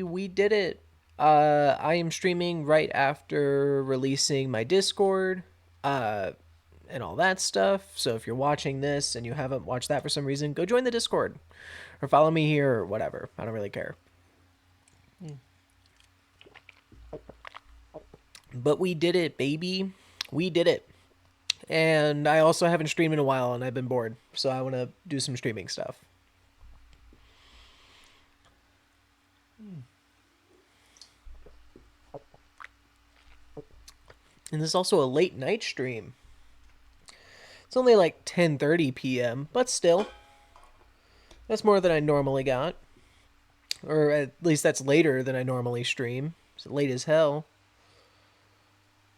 We did it. I am streaming right after releasing my Discord, uh, and all that stuff. So if you're watching this and you haven't watched that for some reason, go join the Discord or follow me here or whatever. I don't really care. But we did it, baby. We did it. And I also haven't streamed in a while and I've been bored. So I want to do some streaming stuff. And this is also a late night stream. It's only like 10:30 p.m., but still, that's more than I normally got. Or at least that's later than I normally stream. It's late as hell.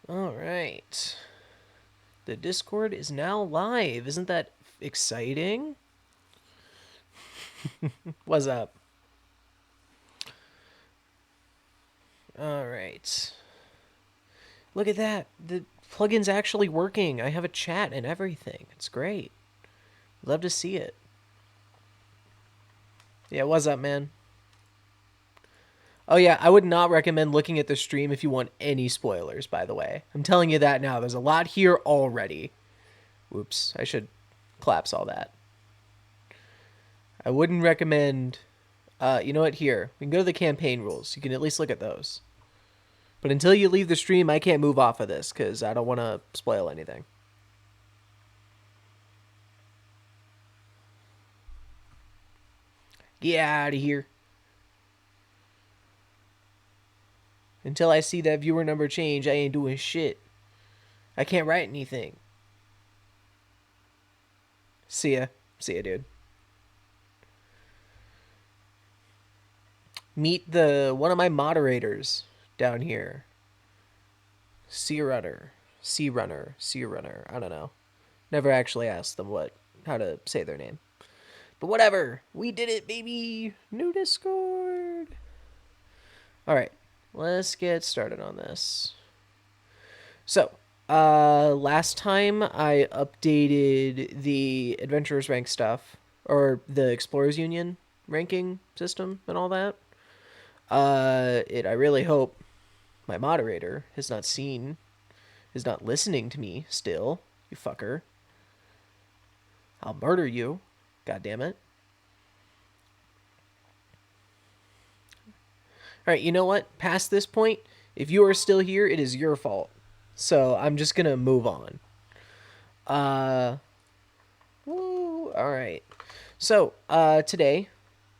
All right. The Discord is now live. Isn't that exciting? What's up? All right. Look at that. The plugin's actually working. I have a chat and everything. It's great. Love to see it. Yeah, what's up, man? Oh yeah, I would not recommend looking at the stream if you want any spoilers, by the way. I'm telling you that now. There's a lot here already. Oops, I should collapse all that. I wouldn't recommend you know what, here. We can go to the campaign rules. You can at least look at those. But until you leave the stream, I can't move off of this because I don't want to spoil anything. Get out of here. Until I see that viewer number change, I ain't doing shit. I can't write anything. See ya. See ya, dude. Meet one of my moderators down here. Sea Runner. Sea Runner. Sea Runner. I don't know. Never actually asked them how to say their name. But whatever. We did it, baby. New Discord. All right. Let's get started on this. So, last time I updated the Adventurers rank stuff, or the Explorers Union ranking system and all that. I really hope my moderator is not listening to me still, you fucker. I'll murder you. God damn it. All right, you know what? Past this point, if you are still here, it is your fault. So I'm just gonna move on. All right. So today,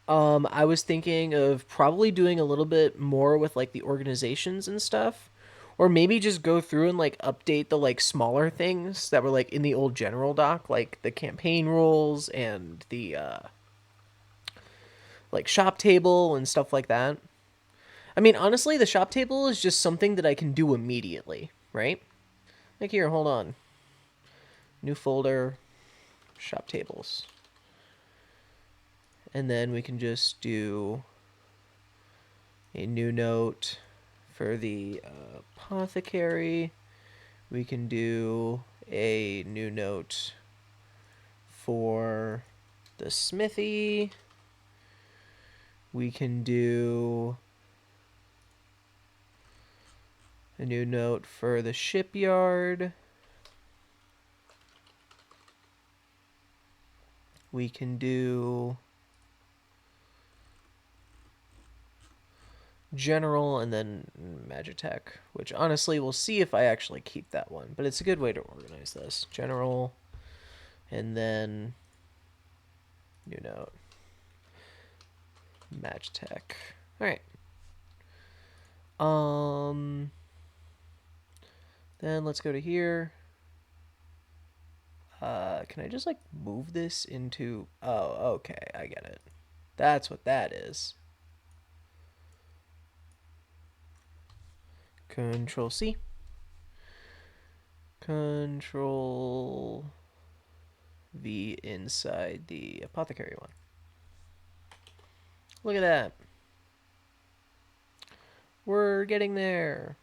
I was thinking of probably doing a little bit more with like the organizations and stuff, or maybe just go through and like update the like smaller things that were like in the old general doc, like the campaign rules and the like shop table and stuff like that. I mean, honestly, the shop table is just something that I can do immediately, right? Like here, hold on. New folder, shop tables. And then we can just do a new note for the apothecary. We can do a new note for the smithy. We can do a new note for the shipyard. We can do general and then Magitech, which honestly we'll see if I actually keep that one, but it's a good way to organize this. General and then new note. Magitech. All right. Then let's go to here. Can I just like move this into? Oh, okay, I get it. That's what that is. Control C. Control V inside the apothecary one. Look at that. We're getting there.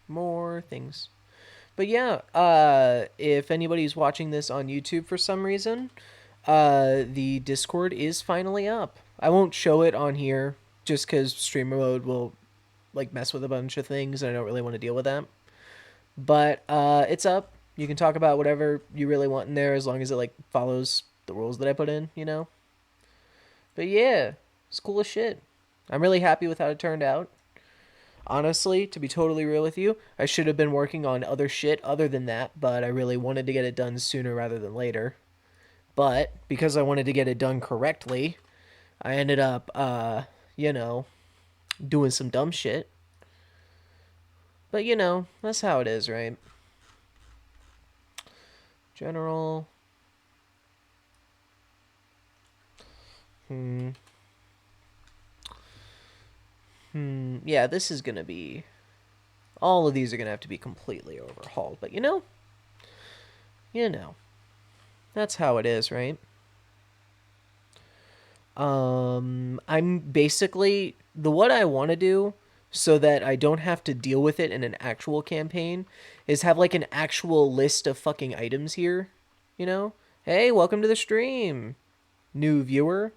More things. But yeah, if anybody's watching this on YouTube for some reason, The Discord is finally up. I won't show it on here just because streamer mode will like mess with a bunch of things, and I don't really want to deal with that. But it's up. You can talk about whatever you really want in there as long as it like follows the rules that I put in, you know. But yeah, it's cool as shit. I'm really happy with how it turned out. Honestly, to be totally real with you, I should have been working on other shit other than that, but I really wanted to get it done sooner rather than later. But because I wanted to get it done correctly, I ended up, you know, doing some dumb shit. But you know, that's how it is, right? General. Hmm. Yeah, this is gonna be. All of these are gonna have to be completely overhauled. But you know, that's how it is, right? I'm basically the what I want to do so that I don't have to deal with it in an actual campaign is have like an actual list of fucking items here, you know? Hey, welcome to the stream, new viewer.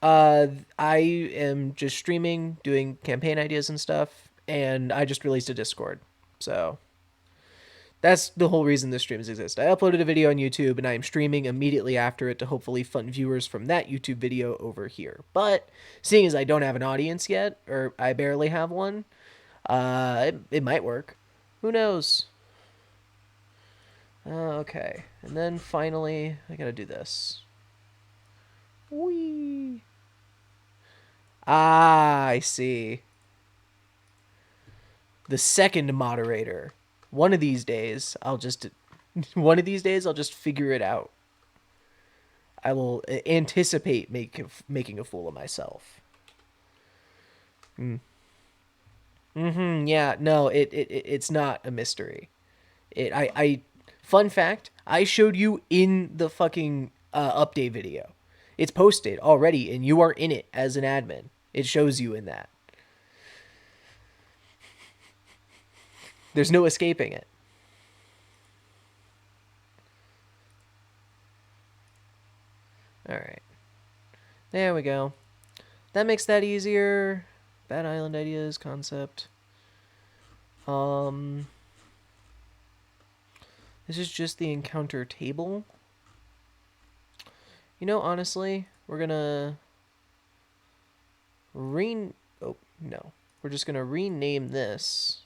I am just streaming, doing campaign ideas and stuff, and I just released a Discord. So, that's the whole reason this streams exist. I uploaded a video on YouTube and I am streaming immediately after it to hopefully fund viewers from that YouTube video over here. But seeing as I don't have an audience yet, or I barely have one, it might work. Who knows? Okay. And then finally, I gotta do this. Whee! Ah, I see. The second moderator. One of these days, I'll just... One of these days, I'll just figure it out. I will anticipate making a fool of myself. Yeah, no, it's not a mystery. I fun fact, I showed you in the fucking update video. It's posted already, and you are in it as an admin. It shows you in that. There's no escaping it. All right, there we go. That makes that easier. Bad Island ideas concept. This is just the encounter table. You know, honestly, we're gonna oh no, we're just gonna rename this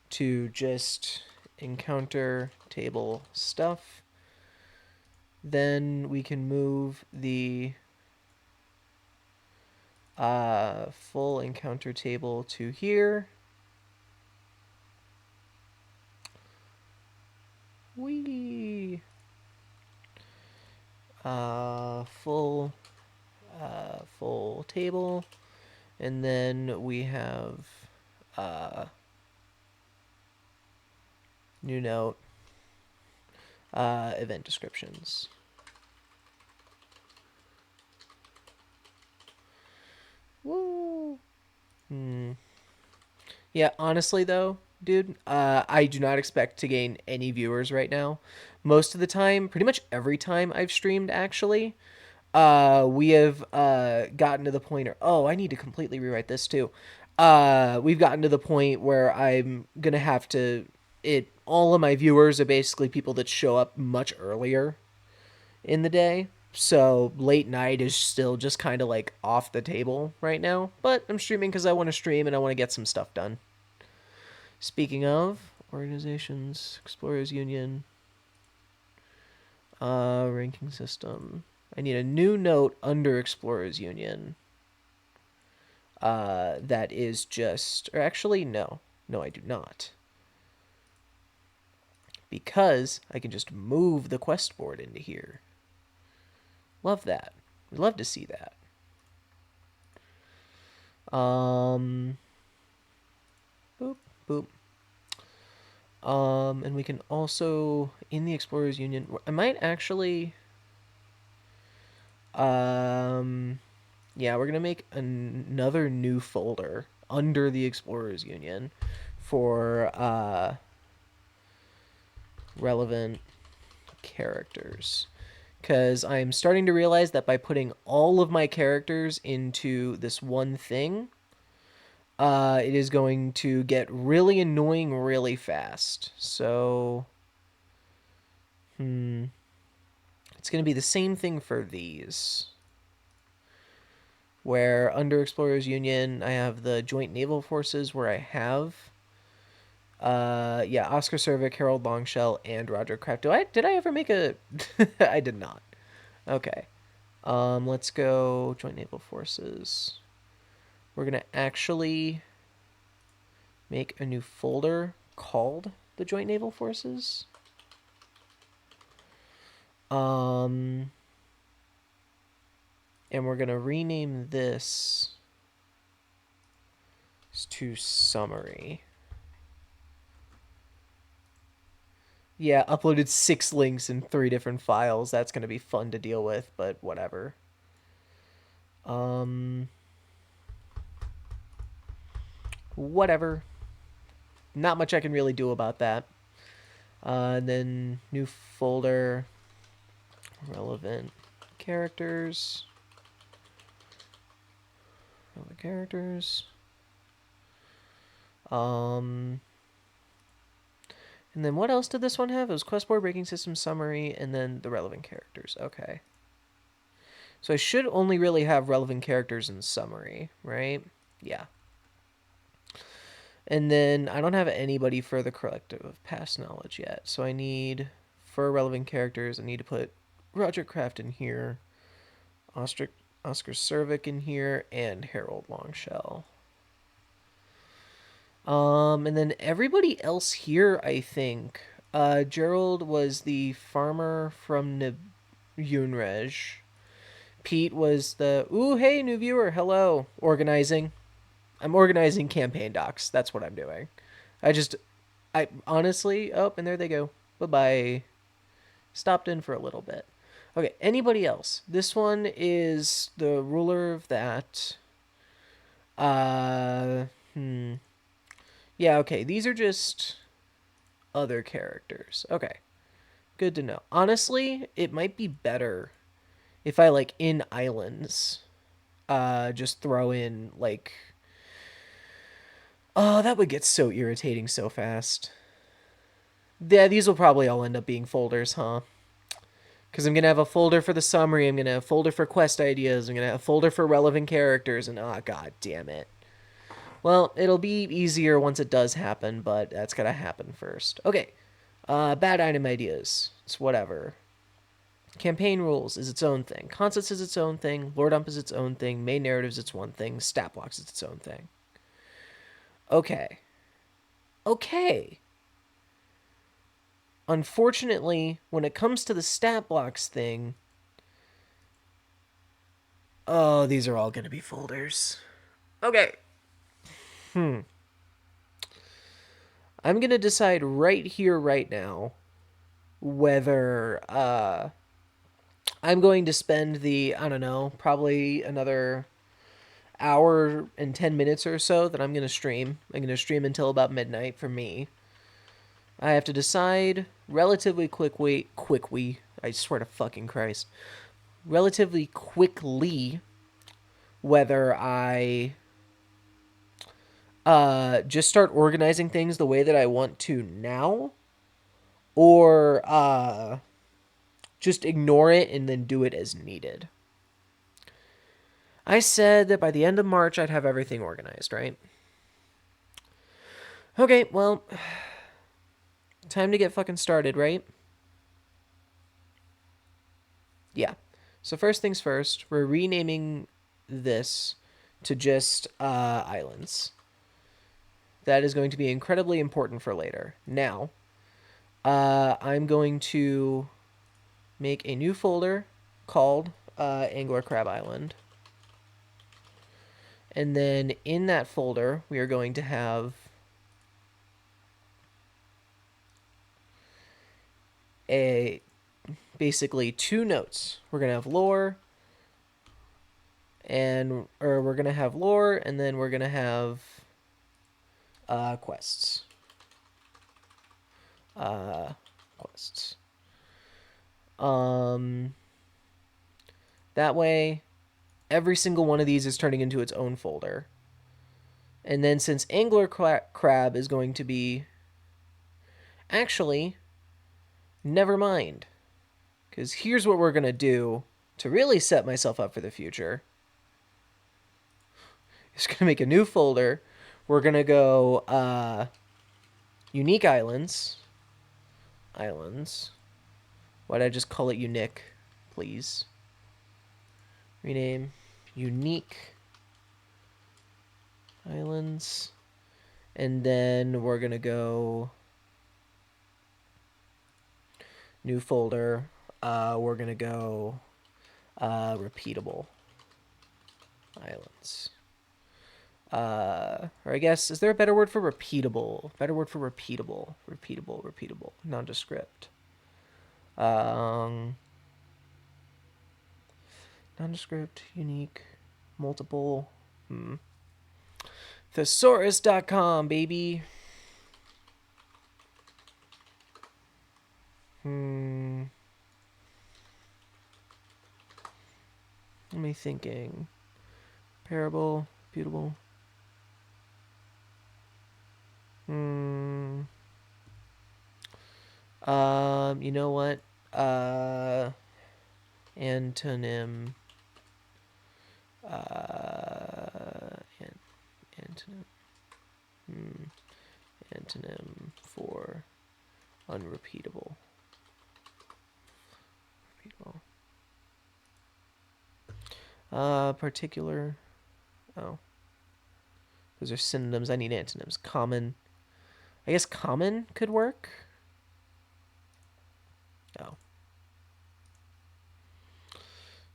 to just encounter table stuff. Then we can move the full encounter table to here. Whee! Full table, and then we have new note, event descriptions. Woo! Yeah, honestly though, dude, I do not expect to gain any viewers right now. Most of the time, pretty much every time I've streamed, actually, we have gotten to the point, I need to completely rewrite this too. We've gotten to the point where I'm gonna have to. All of my viewers are basically people that show up much earlier in the day. So late night is still just kind of like off the table right now. But I'm streaming because I want to stream and I want to get some stuff done. Speaking of organizations, Explorers Union, ranking system. I need a new note under Explorers Union. That is just, or actually, no, I do not, because I can just move the quest board into here. Love that. We'd love to see that. Boop, boop. And we can also, in the Explorers Union, I might actually, yeah, we're going to make another new folder under the Explorers Union for, relevant characters. because I'm starting to realize that by putting all of my characters into this one thing, it is going to get really annoying really fast. So, it's going to be the same thing for these. Where under Explorers Union, I have the Joint Naval Forces where I have, yeah, Oscar Cervic, Harold Longshell, and Roger Kraft. Did I ever make a? I did not. Okay. Let's go Joint Naval Forces. We're gonna actually make a new folder called the Joint Naval Forces. And we're gonna rename this to summary. Yeah, uploaded 6 links in 3 different files. That's gonna be fun to deal with, but whatever. Whatever. Not much I can really do about that. And then new folder, relevant characters. Relevant characters. And then what else did this one have? It was Questboard, Breaking System, Summary, and then the relevant characters. Okay. So I should only really have relevant characters in Summary, right? Yeah. And then I don't have anybody for the collective of past knowledge yet. So I need, for relevant characters, I need to put Roger Kraft in here, Oscar Cervic in here, and Harold Longshell. And then everybody else here, I think. Gerald was the farmer from Yunrej. Pete was the, ooh, hey, new viewer, hello, organizing. I'm organizing campaign docs. That's what I'm doing. I honestly, oh, and there they go. Bye-bye. Stopped in for a little bit. Okay, anybody else? This one is the ruler of that. Yeah, okay, these are just other characters. Okay, good to know. Honestly, it might be better if I, like, in islands, just throw in, like... Oh, that would get so irritating so fast. Yeah, these will probably all end up being folders, huh? Because I'm going to have a folder for the summary, I'm going to have a folder for quest ideas, I'm going to have a folder for relevant characters, and oh, god damn it. Well, it'll be easier once it does happen, but that's got to happen first. Okay, bad item ideas. It's whatever. Campaign rules is its own thing. Concepts is its own thing. Lore dump is its own thing. Main narrative is its one thing. Stat blocks is its own thing. Okay. Okay. Unfortunately, when it comes to the stat blocks thing, oh, these are all going to be folders. Okay. I'm going to decide right here, right now, whether I'm going to spend the, I don't know, probably another hour and 10 minutes or so that I'm going to stream. I'm going to stream until about midnight for me. I have to decide relatively quickly, I swear to fucking Christ, relatively quickly whether I just start organizing things the way that I want to now, or just ignore it and then do it as needed. I said that by the end of March I'd have everything organized, right? Okay, well, time to get fucking started, right? Yeah. So first things first, we're renaming this to just islands. That is going to be incredibly important for later. Now, I'm going to make a new folder called Angler Crab Island. And then in that folder, we are going to have basically 2 notes. We're going to have lore, and we're going to have lore, and then we're going to have quests. Quests. That way, every single one of these is turning into its own folder. And then since Angler Crab is going to be... Actually, never mind. Because here's what we're going to do to really set myself up for the future. It's going to make a new folder. We're going to go Unique Islands. Islands. Why'd I just call it Unique, please? Rename Unique Islands. And then we're going to go new folder. We're going to go repeatable islands. Or I guess, is there a better word for repeatable? Better word for repeatable. Repeatable. Nondescript. Nondescript, unique, multiple. Thesaurus.com, baby. Let me thinking. Parable, reputable. You know what? Antonym. Antonym for unrepeatable. Particular. Oh. Those are synonyms. I need antonyms. Common. I guess common could work. Oh.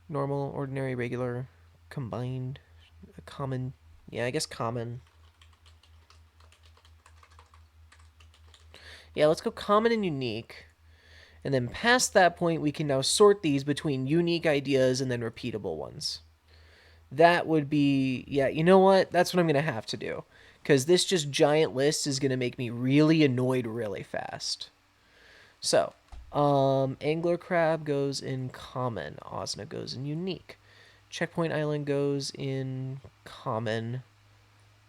Normal, ordinary, regular, combined, common. Yeah, I guess common. Yeah, let's go common and unique. And then past that point, we can now sort these between unique ideas and then repeatable ones. That would be, yeah, you know what? That's what I'm going to have to do. Because this just giant list is going to make me really annoyed really fast. So, Angler Crab goes in common. Osna goes in unique. Checkpoint Island goes in common.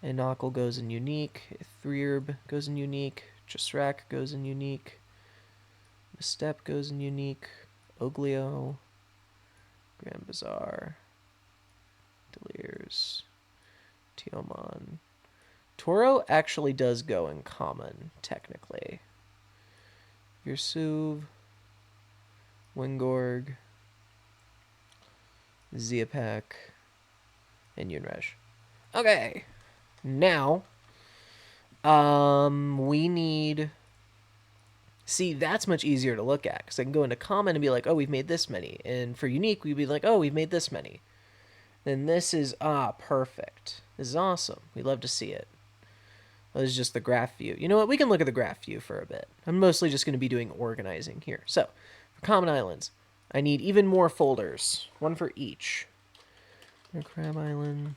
Inakal goes in unique. Thrierb goes in unique. Chasrak goes in unique. Step goes in unique. Oglio. Grand Bazaar. Deliriers. Teomon. Toro actually does go in common, technically. Yersuv. Wingorg. Ziapak. And Yunrej. Okay. Now, we need... See, that's much easier to look at, because I can go into common and be like, oh, we've made this many. And for unique, we'd be like, oh, we've made this many. Then this is, perfect. This is awesome. We love to see it. Well, this is just the graph view. You know what? We can look at the graph view for a bit. I'm mostly just going to be doing organizing here. So, for common islands, I need even more folders. One for each. Crab Island.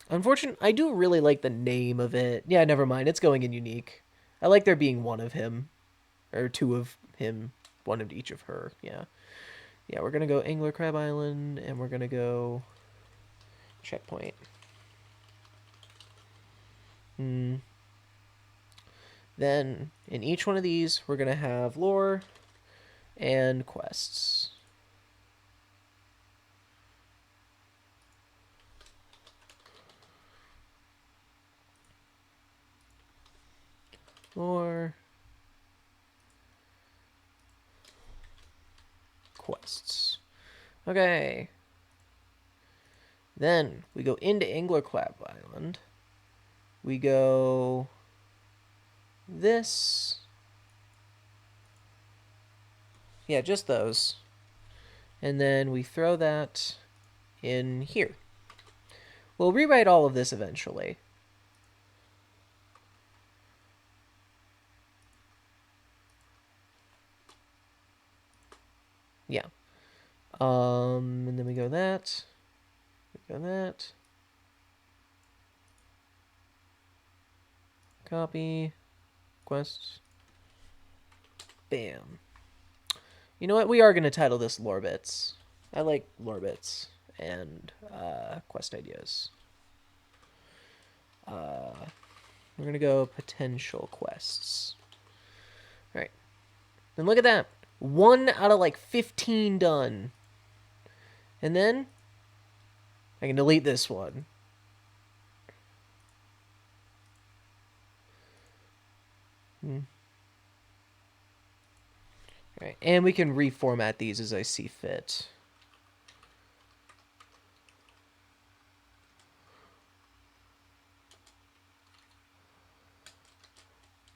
Unfortunately, I do really like the name of it. Yeah, never mind. It's going in unique. I like there being one of him. Or two of him. One of each of her. Yeah. Yeah, we're going to go Angler Crab Island. And we're going to go... Checkpoint. Then, in each one of these, we're going to have lore and quests. Lore. Quests. Okay. Then, we go into Angler Crab Island. We go... This. Yeah, just those. And then we throw that in here. We'll rewrite all of this eventually. Yeah. And then we go that. We go that. Copy. Quests. Bam. You know what? We are going to title this Lore Bits. I like Lore Bits and quest ideas. We're going to go potential quests. All right. And look at that. 1 out of like 15 done. And then I can delete this one. All right. And we can reformat these as I see fit.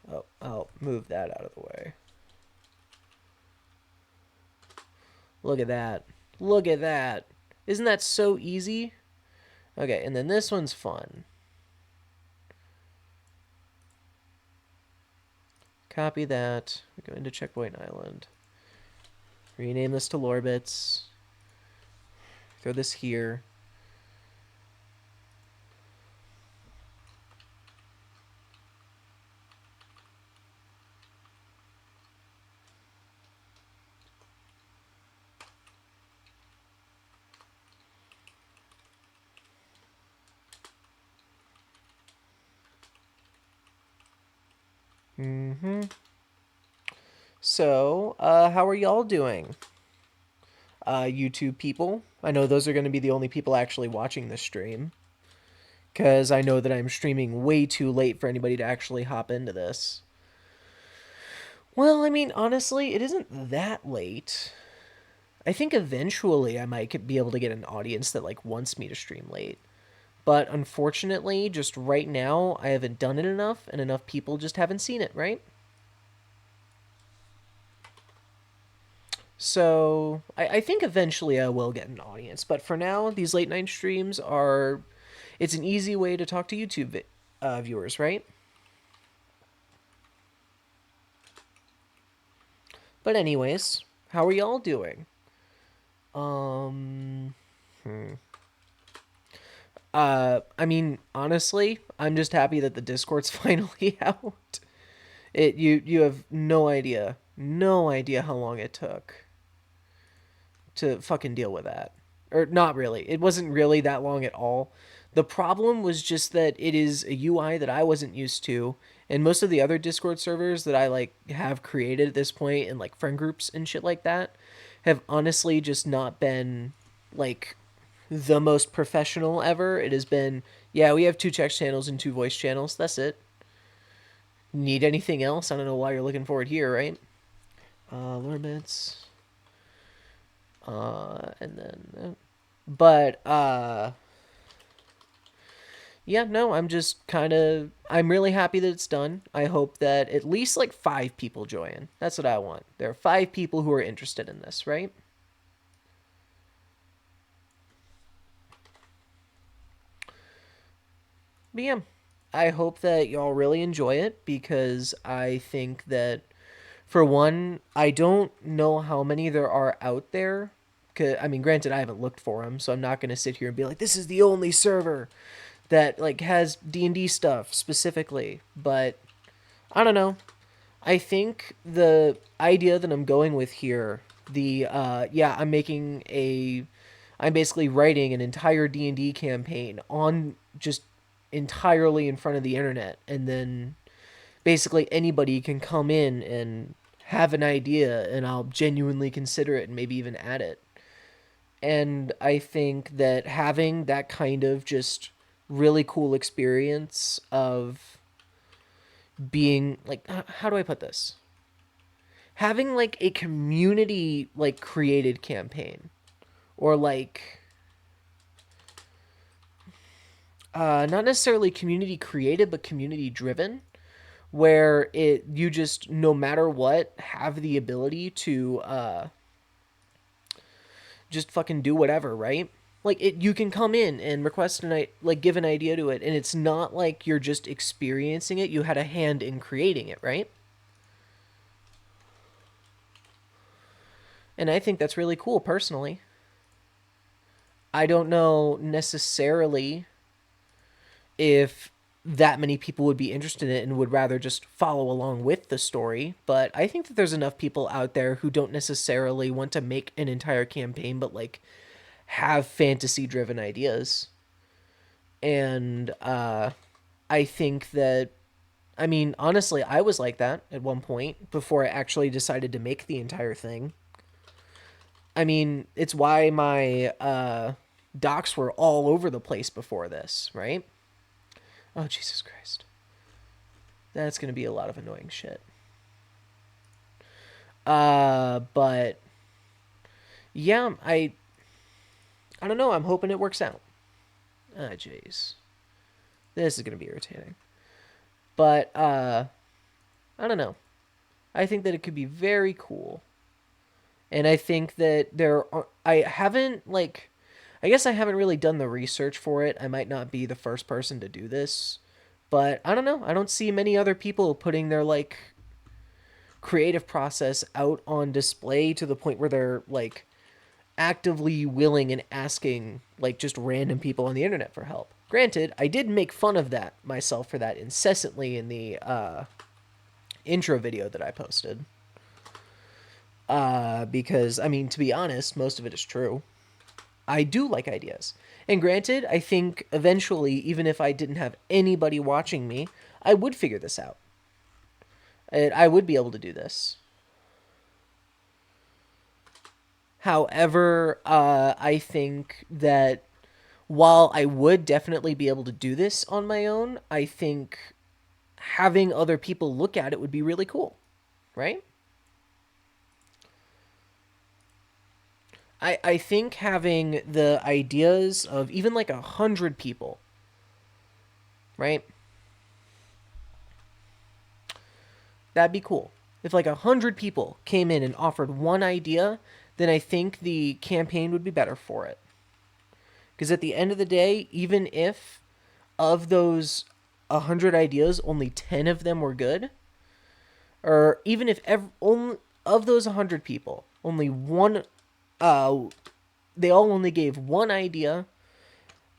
Oh, I'll move that out of the way. Look at that. Look at that. Isn't that so easy? Okay, and then this one's fun. Copy that. We go into Checkpoint Island. Rename this to Lore Bits. Throw this here. So, how are y'all doing? YouTube people. I know those are going to be the only people actually watching this stream. Because I know that I'm streaming way too late for anybody to actually hop into this. Well, I mean, honestly, it isn't that late. I think eventually I might be able to get an audience that, like, wants me to stream late. But unfortunately, just right now, I haven't done it enough, and enough people just haven't seen it, right? So I think eventually I will get an audience, but for now, these late night streams are, it's an easy way to talk to YouTube viewers, right? But anyways, how are y'all doing? I mean, honestly, I'm just happy that the Discord's finally out. You have no idea, no idea how long it took to fucking deal with that. Or not really. It wasn't really that long at all. The problem was just that it is a UI that I wasn't used to, and most of the other Discord servers that I like have created at this point and like friend groups and shit like that have honestly just not been like the most professional ever. It has been, yeah, we have 2 text channels and 2 voice channels. That's it. Need anything else? I don't know why you're looking for it here, right? Lore Bits. And then, but yeah, no, I'm just kind of, I'm really happy that it's done. I hope that at least like 5 people join. That's what I want. There are 5 people who are interested in this, right? But yeah, I hope that y'all really enjoy it because I think that, for one, I don't know how many there are out there. I mean, granted, I haven't looked for them, so I'm not going to sit here and be like, this is the only server that like has D&D stuff specifically. But I don't know. I think the idea that I'm going with here, yeah, I'm basically writing an entire D&D campaign on just entirely in front of the internet, and then basically anybody can come in and have an idea, and I'll genuinely consider it and maybe even add it. And I think that having that kind of just really cool experience of being like, how do I put this? Having like a community like created campaign, or like not necessarily community created but community driven, where it you just, no matter what, have the ability to just fucking do whatever, right? Like you can come in and request like give an idea to it, and it's not like you're just experiencing it. You had a hand in creating it, right? And I think that's really cool, personally. I don't know necessarily if that many people would be interested in it and would rather just follow along with the story. But I think that there's enough people out there who don't necessarily want to make an entire campaign, but like have fantasy driven ideas. And I think that, I mean, honestly, I was like that at one point before I actually decided to make the entire thing. I mean, it's why my docs were all over the place before this, right? Oh, Jesus Christ. That's going to be a lot of annoying shit. But yeah, I don't know. I'm hoping it works out. Ah, jeez. This is going to be irritating. But I don't know. I think that it could be very cool. And I think that I haven't like I guess I haven't really done the research for it. I might not be the first person to do this, but I don't know. I don't see many other people putting their like creative process out on display to the point where they're like actively willing and asking like just random people on the internet for help. Granted, I did make fun of that myself for that incessantly in the intro video that I posted. Because I mean, to be honest, most of it is true. I do like ideas. And granted, I think eventually, even if I didn't have anybody watching me, I would figure this out. I would be able to do this. However, I think that while I would definitely be able to do this on my own, I think having other people look at it would be really cool, right? I think having the ideas of even like 100 people, right? That'd be cool. If like 100 people came in and offered one idea, then I think the campaign would be better for it. Because at the end of the day, even if of those 100 ideas, only 10 of them were good, or even if only of those 100 people, only one, they all only gave one idea,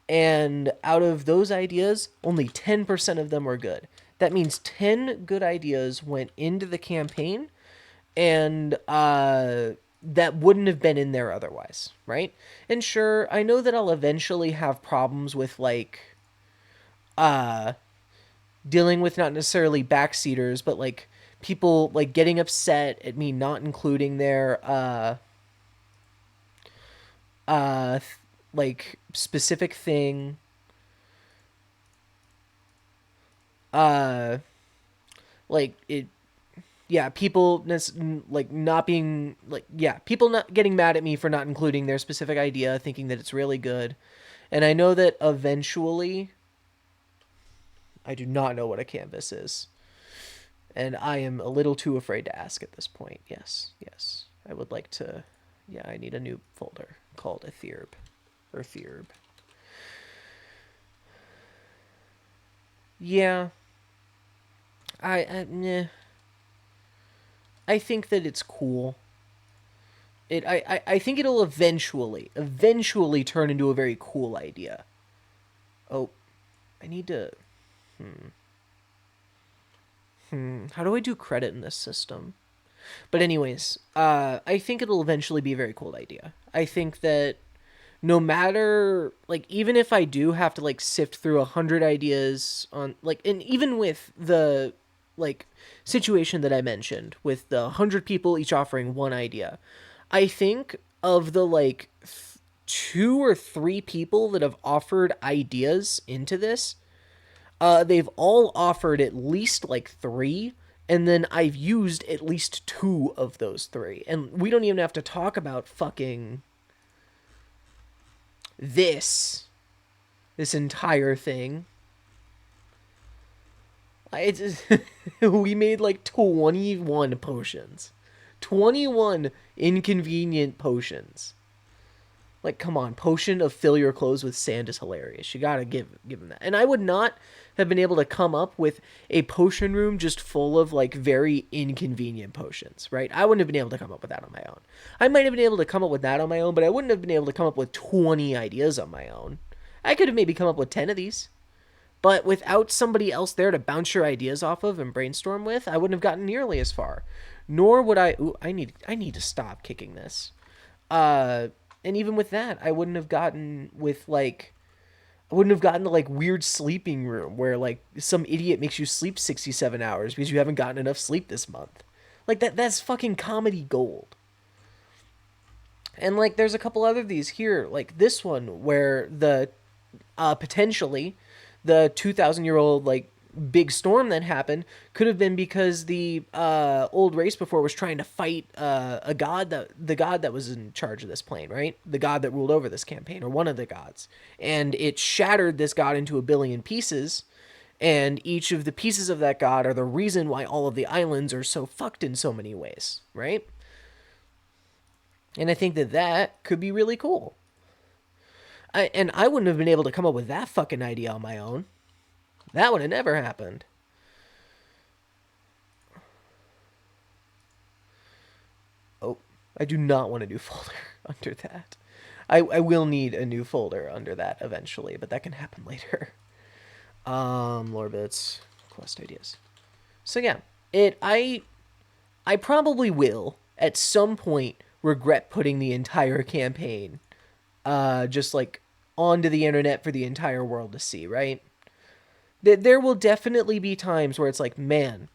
and out of those ideas, only 10% of them were good. That means 10 good ideas went into the campaign, and that wouldn't have been in there otherwise, right? And sure, I know that I'll eventually have problems with like dealing with not necessarily backseaters, but like people like getting upset at me not including their uh like specific thing. Uh like it Yeah, people like not being like yeah, people not getting mad at me for not including their specific idea, thinking that it's really good. And I know that eventually I do not know what a canvas is. And I am a little too afraid to ask at this point. Yes, yes. I would like to yeah, I need a new folder called Ethereum or Theurb. Yeah, I think that it's cool. I think it'll eventually turn into a very cool idea. Oh, I need to. How do I do credit in this system? But anyways, I think it'll eventually be a very cool idea. I think that no matter like even if I do have to like sift through 100 ideas on like and even with the like situation that I mentioned with the 100 people each offering one idea, I think of the like 2 or 3 people that have offered ideas into this, they've all offered at least like 3, and then I've used at least 2 of those 3. And we don't even have to talk about fucking this entire thing. It's we made like 21 potions. 21 inconvenient potions. Like, come on, potion of fill your clothes with sand is hilarious. You gotta give him that. And I would not have been able to come up with a potion room just full of like very inconvenient potions, right? I wouldn't have been able to come up with that on my own. I might have been able to come up with that on my own, but I wouldn't have been able to come up with 20 ideas on my own. I could have maybe come up with 10 of these, But without somebody else there to bounce your ideas off of and brainstorm with, I wouldn't have gotten nearly as far. Nor would I. Ooh, I need to stop kicking this. And even with that, I wouldn't have gotten with like. I wouldn't have gotten the like weird sleeping room where like some idiot makes you sleep 67 hours because you haven't gotten enough sleep this month. Like that's fucking comedy gold. And like there's a couple other these here, like this one where the potentially the 2,000-year-old like big storm that happened could have been because the old race before was trying to fight a god, that the god that was in charge of this plane, right? The god that ruled over this campaign, or one of the gods, and it shattered this god into a billion pieces. And each of the pieces of that god are the reason why all of the islands are so fucked in so many ways, right? And I think that that could be really cool. I wouldn't have been able to come up with that fucking idea on my own. That would have never happened. Oh, I do not want a new folder under that. I will need a new folder under that eventually, but that can happen later. Lore bits, quest ideas. So yeah, I probably will at some point regret putting the entire campaign just like onto the internet for the entire world to see, right? There will definitely be times where it's like, man,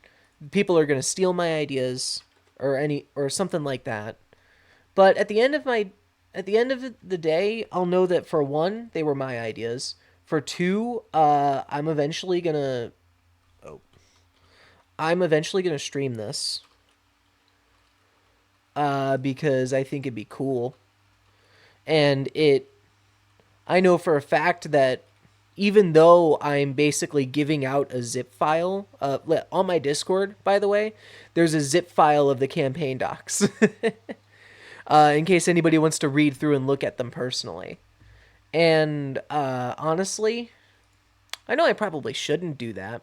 people are going to steal my ideas or something like that. But at the end of the day, I'll know that for one, they were my ideas. For two, I'm eventually gonna stream this because I think it'd be cool. And I know for a fact that even though I'm basically giving out a zip file on my Discord, by the way, there's a zip file of the campaign docs in case anybody wants to read through and look at them personally. And honestly, I know I probably shouldn't do that.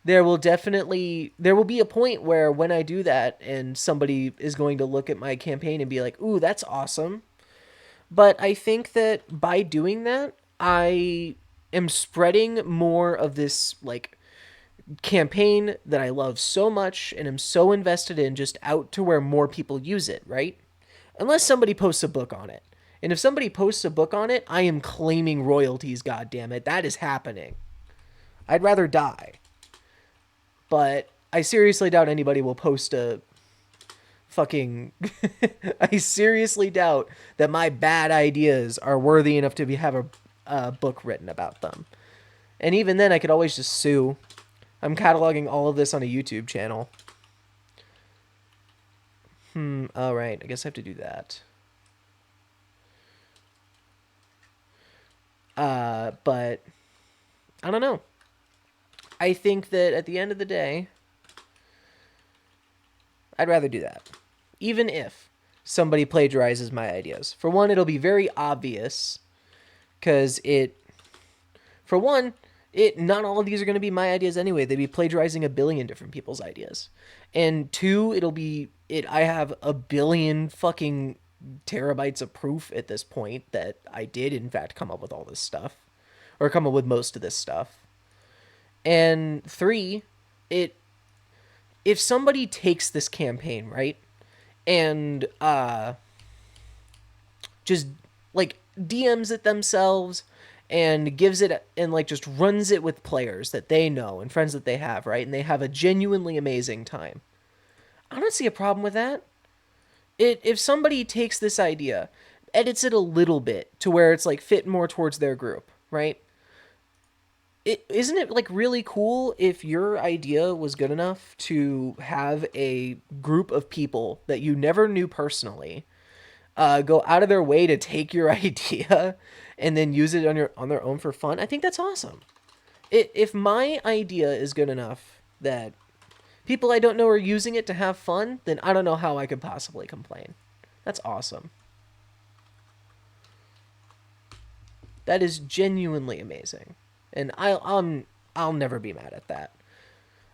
There will be a point where when I do that and somebody is going to look at my campaign and be like, "Ooh, that's awesome." But I think that by doing that, I am spreading more of this like campaign that I love so much and am so invested in just out to where more people use it, right? Unless somebody posts a book on it. And if somebody posts a book on it, I am claiming royalties, goddammit. That is happening. I'd rather die. But I seriously doubt anybody will post a fucking I seriously doubt that my bad ideas are worthy enough to have a book written about them. And even then I could always just sue. I'm cataloging all of this on a YouTube channel. All right, I guess I have to do that. But I don't know. I think that at the end of the day, I'd rather do that. Even if somebody plagiarizes my ideas. For one, it'll be very obvious because not all of these are going to be my ideas anyway. They'd be plagiarizing a billion different people's ideas. And two, I have a billion fucking terabytes of proof at this point that I did in fact come up with all this stuff, or come up with most of this stuff. And three, if somebody takes this campaign, right, and just like DMs it themselves and gives it and like just runs it with players that they know and friends that they have, right, and they have a genuinely amazing time, I don't see a problem with that. If somebody takes this idea, edits it a little bit to where it's like fit more towards their group, right? Isn't it like really cool if your idea was good enough to have a group of people that you never knew personally go out of their way to take your idea and then use it on their own for fun? I think that's awesome. If my idea is good enough that people I don't know are using it to have fun, then I don't know how I could possibly complain. That's awesome. That is genuinely amazing. And I'll never be mad at that.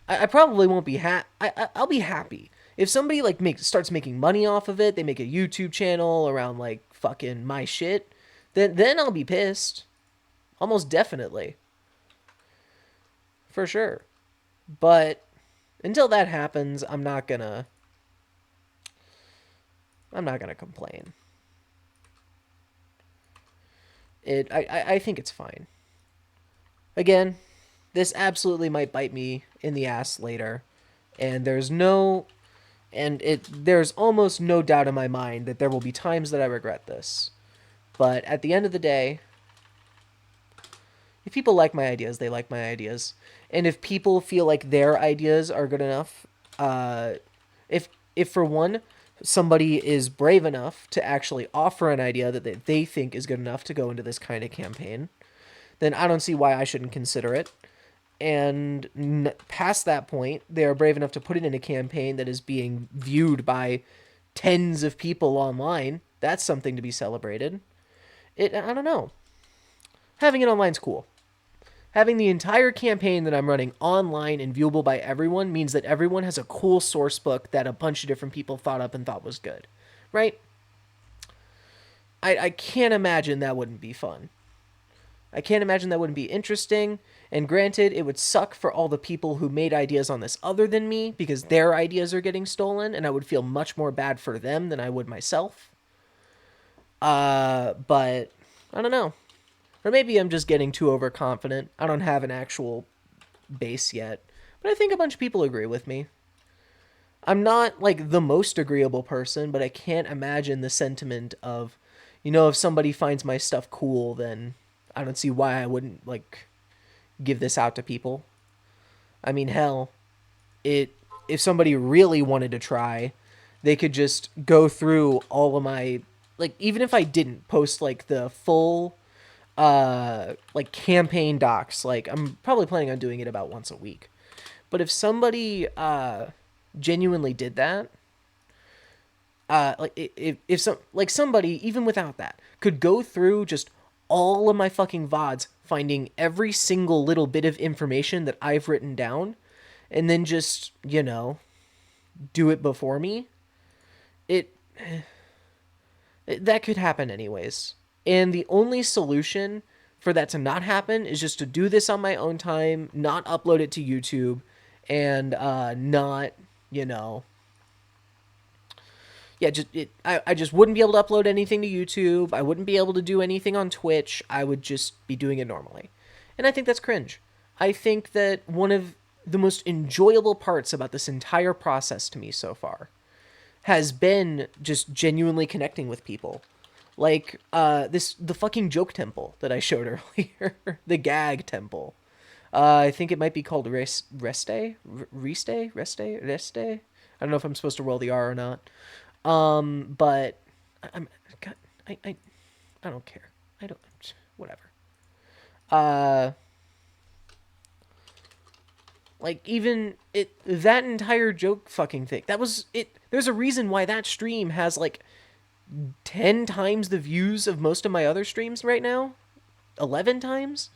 I probably won't be I'll be happy if somebody like starts making money off of it. They make a YouTube channel around like fucking my shit. Then I'll be pissed. Almost definitely. for sure. But until that happens, I'm not gonna complain. I think it's fine. Again, this absolutely might bite me in the ass later, and there's almost no doubt in my mind that there will be times that I regret this. But at the end of the day, if people like my ideas, they like my ideas. And if people feel like their ideas are good enough, uh, if for one, somebody is brave enough to actually offer an idea that they think is good enough to go into this kind of campaign, then I don't see why I shouldn't consider it. And past that point, they are brave enough to put it in a campaign that is being viewed by tens of people online. That's something to be celebrated. I don't know. Having it online is cool. Having the entire campaign that I'm running online and viewable by everyone means that everyone has a cool source book that a bunch of different people thought up and thought was good. Right? I can't imagine that wouldn't be fun. I can't imagine that wouldn't be interesting. And granted, it would suck for all the people who made ideas on this other than me because their ideas are getting stolen, and I would feel much more bad for them than I would myself. But I don't know. Or maybe I'm just getting too overconfident. I don't have an actual base yet. But I think a bunch of people agree with me. I'm not, like, the most agreeable person, but I can't imagine the sentiment of, if somebody finds my stuff cool, then I don't see why I wouldn't, like, give this out to people. I mean, hell, if somebody really wanted to try, they could just go through all of my, like, even if I didn't post, like, the full like campaign docs, like I'm probably planning on doing it about once a week. But if somebody genuinely did that, like if somebody even without that could go through just all of my fucking VODs, finding every single little bit of information that I've written down, and then just do it before me, it that could happen anyways. And the only solution for that to not happen is just to do this on my own time, not upload it to YouTube, and not, I just wouldn't be able to upload anything to YouTube. I wouldn't be able to do anything on Twitch. I would just be doing it normally. And I think that's cringe. I think that one of the most enjoyable parts about this entire process to me so far has been just genuinely connecting with people. Like the fucking joke temple that I showed earlier, the gag temple. I think it might be called Reste. I don't know if I'm supposed to roll the R or not. But I'm God, I don't care. I don't whatever. Like even that entire joke fucking thing. That was it. There's a reason why that stream has like 10 times the views of most of my other streams right now. 11 times.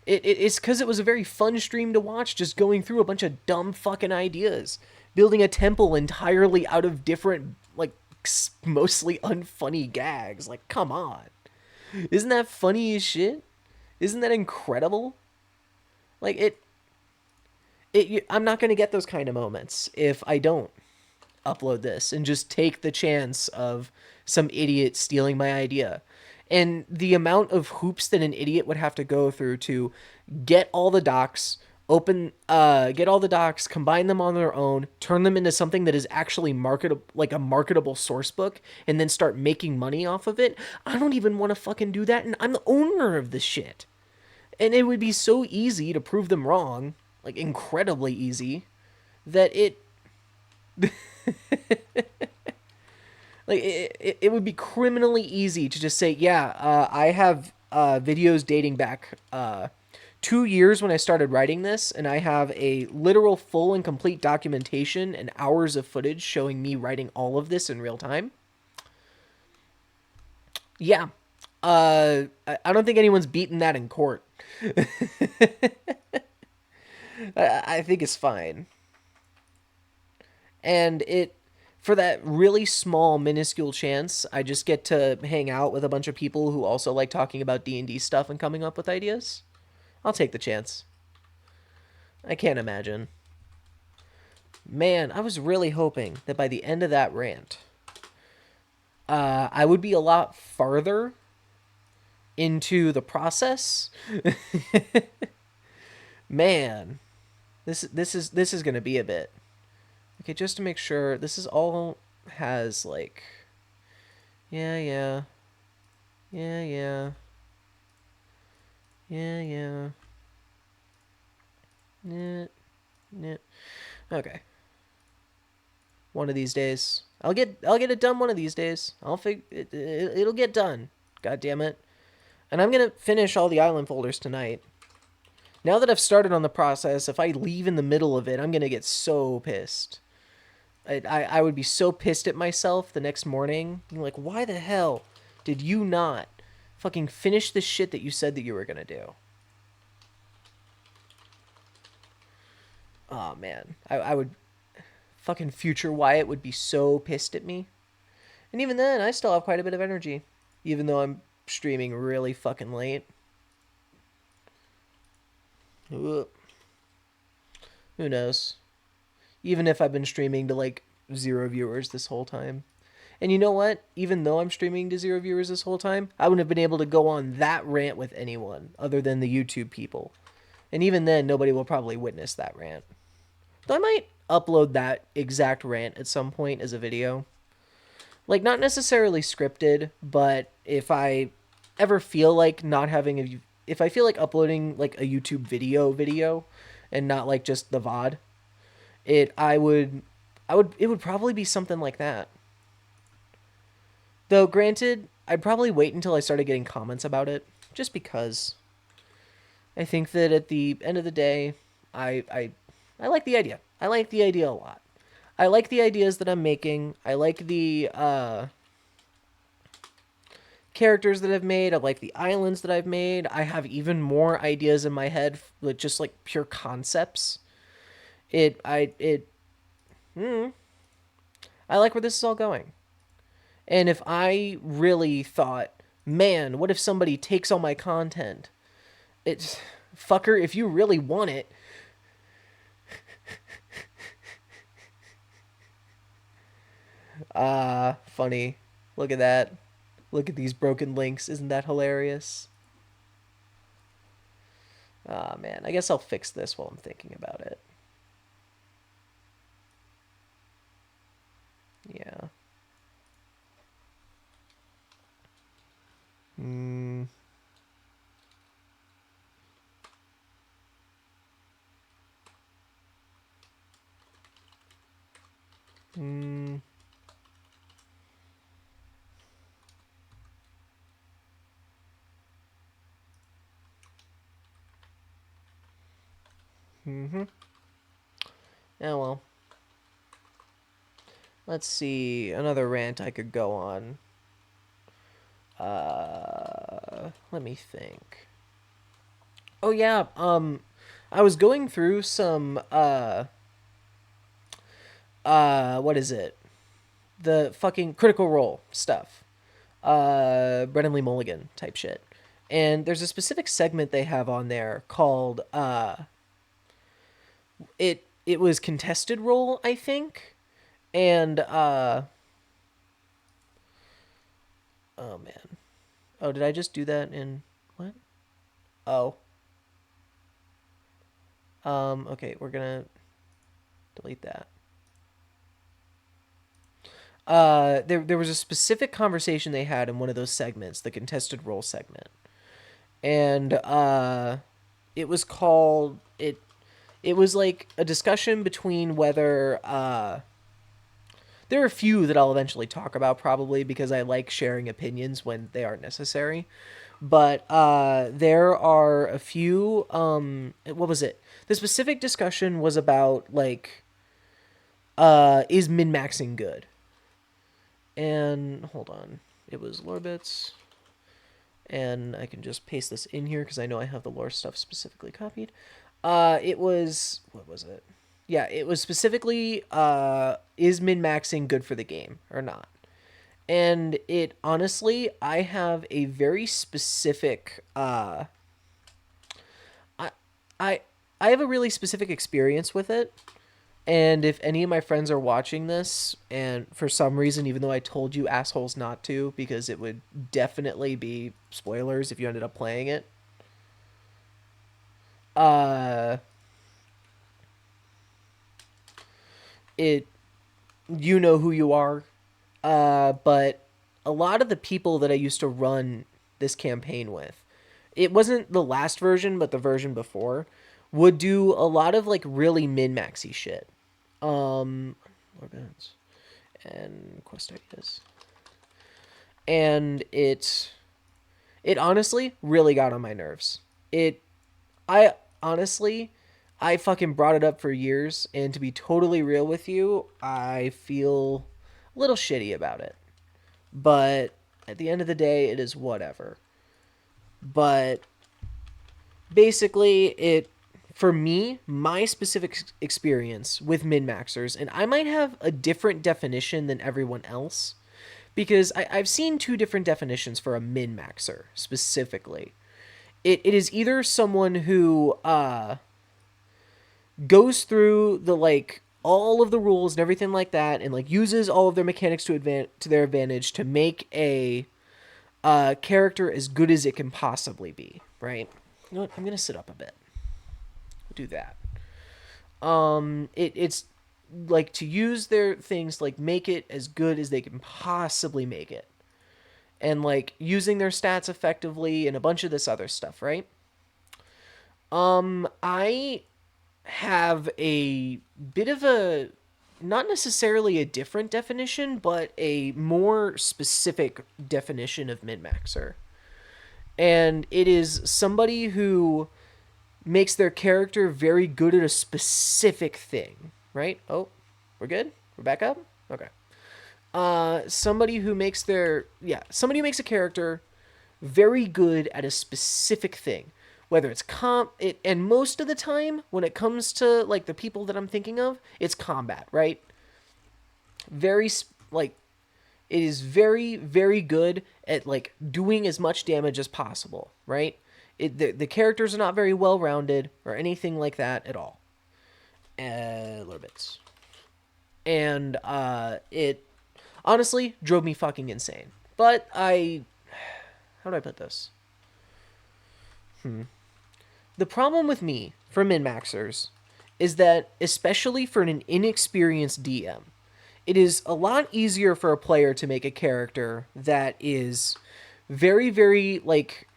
It's because it was a very fun stream to watch, just going through a bunch of dumb fucking ideas. Building a temple entirely out of different, like, mostly unfunny gags. Like, come on. Isn't that funny as shit? Isn't that incredible? Like, I'm not going to get those kind of moments if I don't upload this and just take the chance of some idiot stealing my idea. And the amount of hoops that an idiot would have to go through to get all the docs, get all the docs, combine them on their own, turn them into something that is actually marketable, like a marketable source book, and then start making money off of it. I don't even want to fucking do that, and I'm the owner of this shit. And it would be so easy to prove them wrong, like incredibly easy, that it like it would be criminally easy to just say, yeah, I have videos dating back 2 years when I started writing this, and I have a literal full and complete documentation and hours of footage showing me writing all of this in real time. Yeah. I don't think anyone's beaten that in court. I think it's fine. And for that really small, minuscule chance, I just get to hang out with a bunch of people who also like talking about D&D stuff and coming up with ideas. I'll take the chance. I can't imagine. Man, I was really hoping that by the end of that rant, I would be a lot farther into the process. Man, this is gonna be a bit. Okay, just to make sure, this is all has like, yeah, yeah, yeah, yeah, yeah, yeah, yeah, yeah. Okay, one of these days, I'll get it done. One of these days, it'll get done. God damn it! And I'm gonna finish all the island folders tonight. Now that I've started on the process, if I leave in the middle of it, I'm gonna get so pissed. I would be so pissed at myself the next morning. Like, why the hell did you not fucking finish the shit that you said that you were gonna do? Oh man, I would fucking future Wyatt would be so pissed at me. And even then, I still have quite a bit of energy, even though I'm streaming really fucking late. Who knows? Even if I've been streaming to like 0 viewers this whole time. And you know what? Even though I'm streaming to 0 viewers this whole time, I wouldn't have been able to go on that rant with anyone other than the YouTube people. And even then, nobody will probably witness that rant. Though I might upload that exact rant at some point as a video. Like, not necessarily scripted, but if I ever feel like not having a. If I feel like uploading like a YouTube video and not like just the VOD, it would probably be something like that. Though granted, I'd probably wait until I started getting comments about it, just because I think that at the end of the day, I like the idea. I like the idea a lot. I like the ideas that I'm making. I like the characters that I've made. I like the islands that I've made. I have even more ideas in my head with just like pure concepts. It I it I like where this is all going. And if I really thought, man, what if somebody takes all my content? It's fucker, if you really want it. Funny. Look at that. Look at these broken links. Isn't that hilarious? Ah, man. I guess I'll fix this while I'm thinking about it. Yeah. Hmm. Hmm. Mm-hmm. Yeah, well. Let's see. Another rant I could go on. Let me think. Oh yeah, I was going through some what is it? The fucking Critical Role stuff. Brennan Lee Mulligan type shit. And there's a specific segment they have on there called it was Contested Role, I think. And oh man. Oh, did I just do that in what? Oh. Okay, we're gonna delete that. There was a specific conversation they had in one of those segments, the Contested Role segment. And it was called it was like a discussion between whether there are a few that I'll eventually talk about probably because I like sharing opinions when they are necessary. But there are a few what was it? The specific discussion was about like is min-maxing good? And hold on. It was lore bits. And I can just paste this in here because I know I have the lore stuff specifically copied. It was what was it? Yeah, it was specifically is min-maxing good for the game or not? And it honestly, I have a very specific I I I have a really specific experience with it. And if any of my friends are watching this, and for some reason, even though I told you assholes not to, because it would definitely be spoilers if you ended up playing it, uh, it, you know who you are. But a lot of the people that I used to run this campaign with, it wasn't the last version, but the version before, would do a lot of like really min maxy shit. Um, and quest ideas, and it honestly really got on my nerves. It I honestly I fucking brought it up for years, and to be totally real with you, I feel a little shitty about it. But at the end of the day, it is whatever. But basically, it for me, my specific experience with min maxers, and I might have a different definition than everyone else because I've seen two different definitions for a min maxer specifically. It is either someone who goes through the like all of the rules and everything like that, and like uses all of their mechanics to their advantage to make a character as good as it can possibly be. Right? You know what? I'm gonna sit up a bit. Do that. It's like to use their things like make it as good as they can possibly make it, and like using their stats effectively and a bunch of this other stuff, right? I have a bit of a not necessarily a different definition, but a more specific definition of min maxer. And it is somebody who makes their character very good at a specific thing, right? Oh, we're good? We're back up? Okay. Somebody who makes a character very good at a specific thing, whether it's and most of the time when it comes to like the people that I'm thinking of, it's combat, right? Very like it is very very good at like doing as much damage as possible, right? The characters are not very well rounded or anything like that at all. A little bit. And it honestly drove me fucking insane. But how do I put this? The problem with me for min maxers is that, especially for an inexperienced DM, it is a lot easier for a player to make a character that is very, very like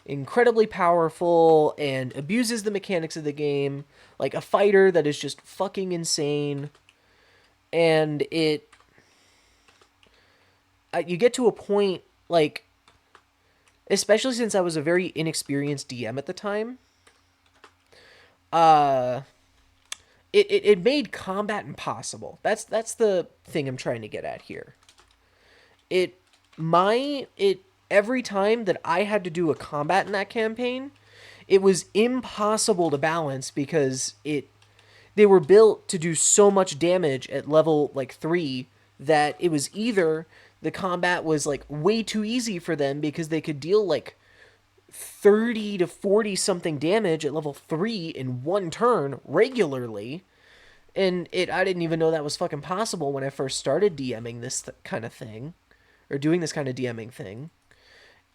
incredibly powerful and abuses the mechanics of the game, like a fighter that is just fucking insane. And you get to a point like, especially since I was a very inexperienced DM at the time, uh it made combat impossible. That's the thing I'm trying to get at here. It every time that I had to do a combat in that campaign, it was impossible to balance because they were built to do so much damage at level like 3 that it was either the combat was like way too easy for them because they could deal like 30 to 40 something damage at level 3 in one turn regularly. And I didn't even know that was fucking possible when I first started DMing this kind of thing, or doing this kind of DMing thing.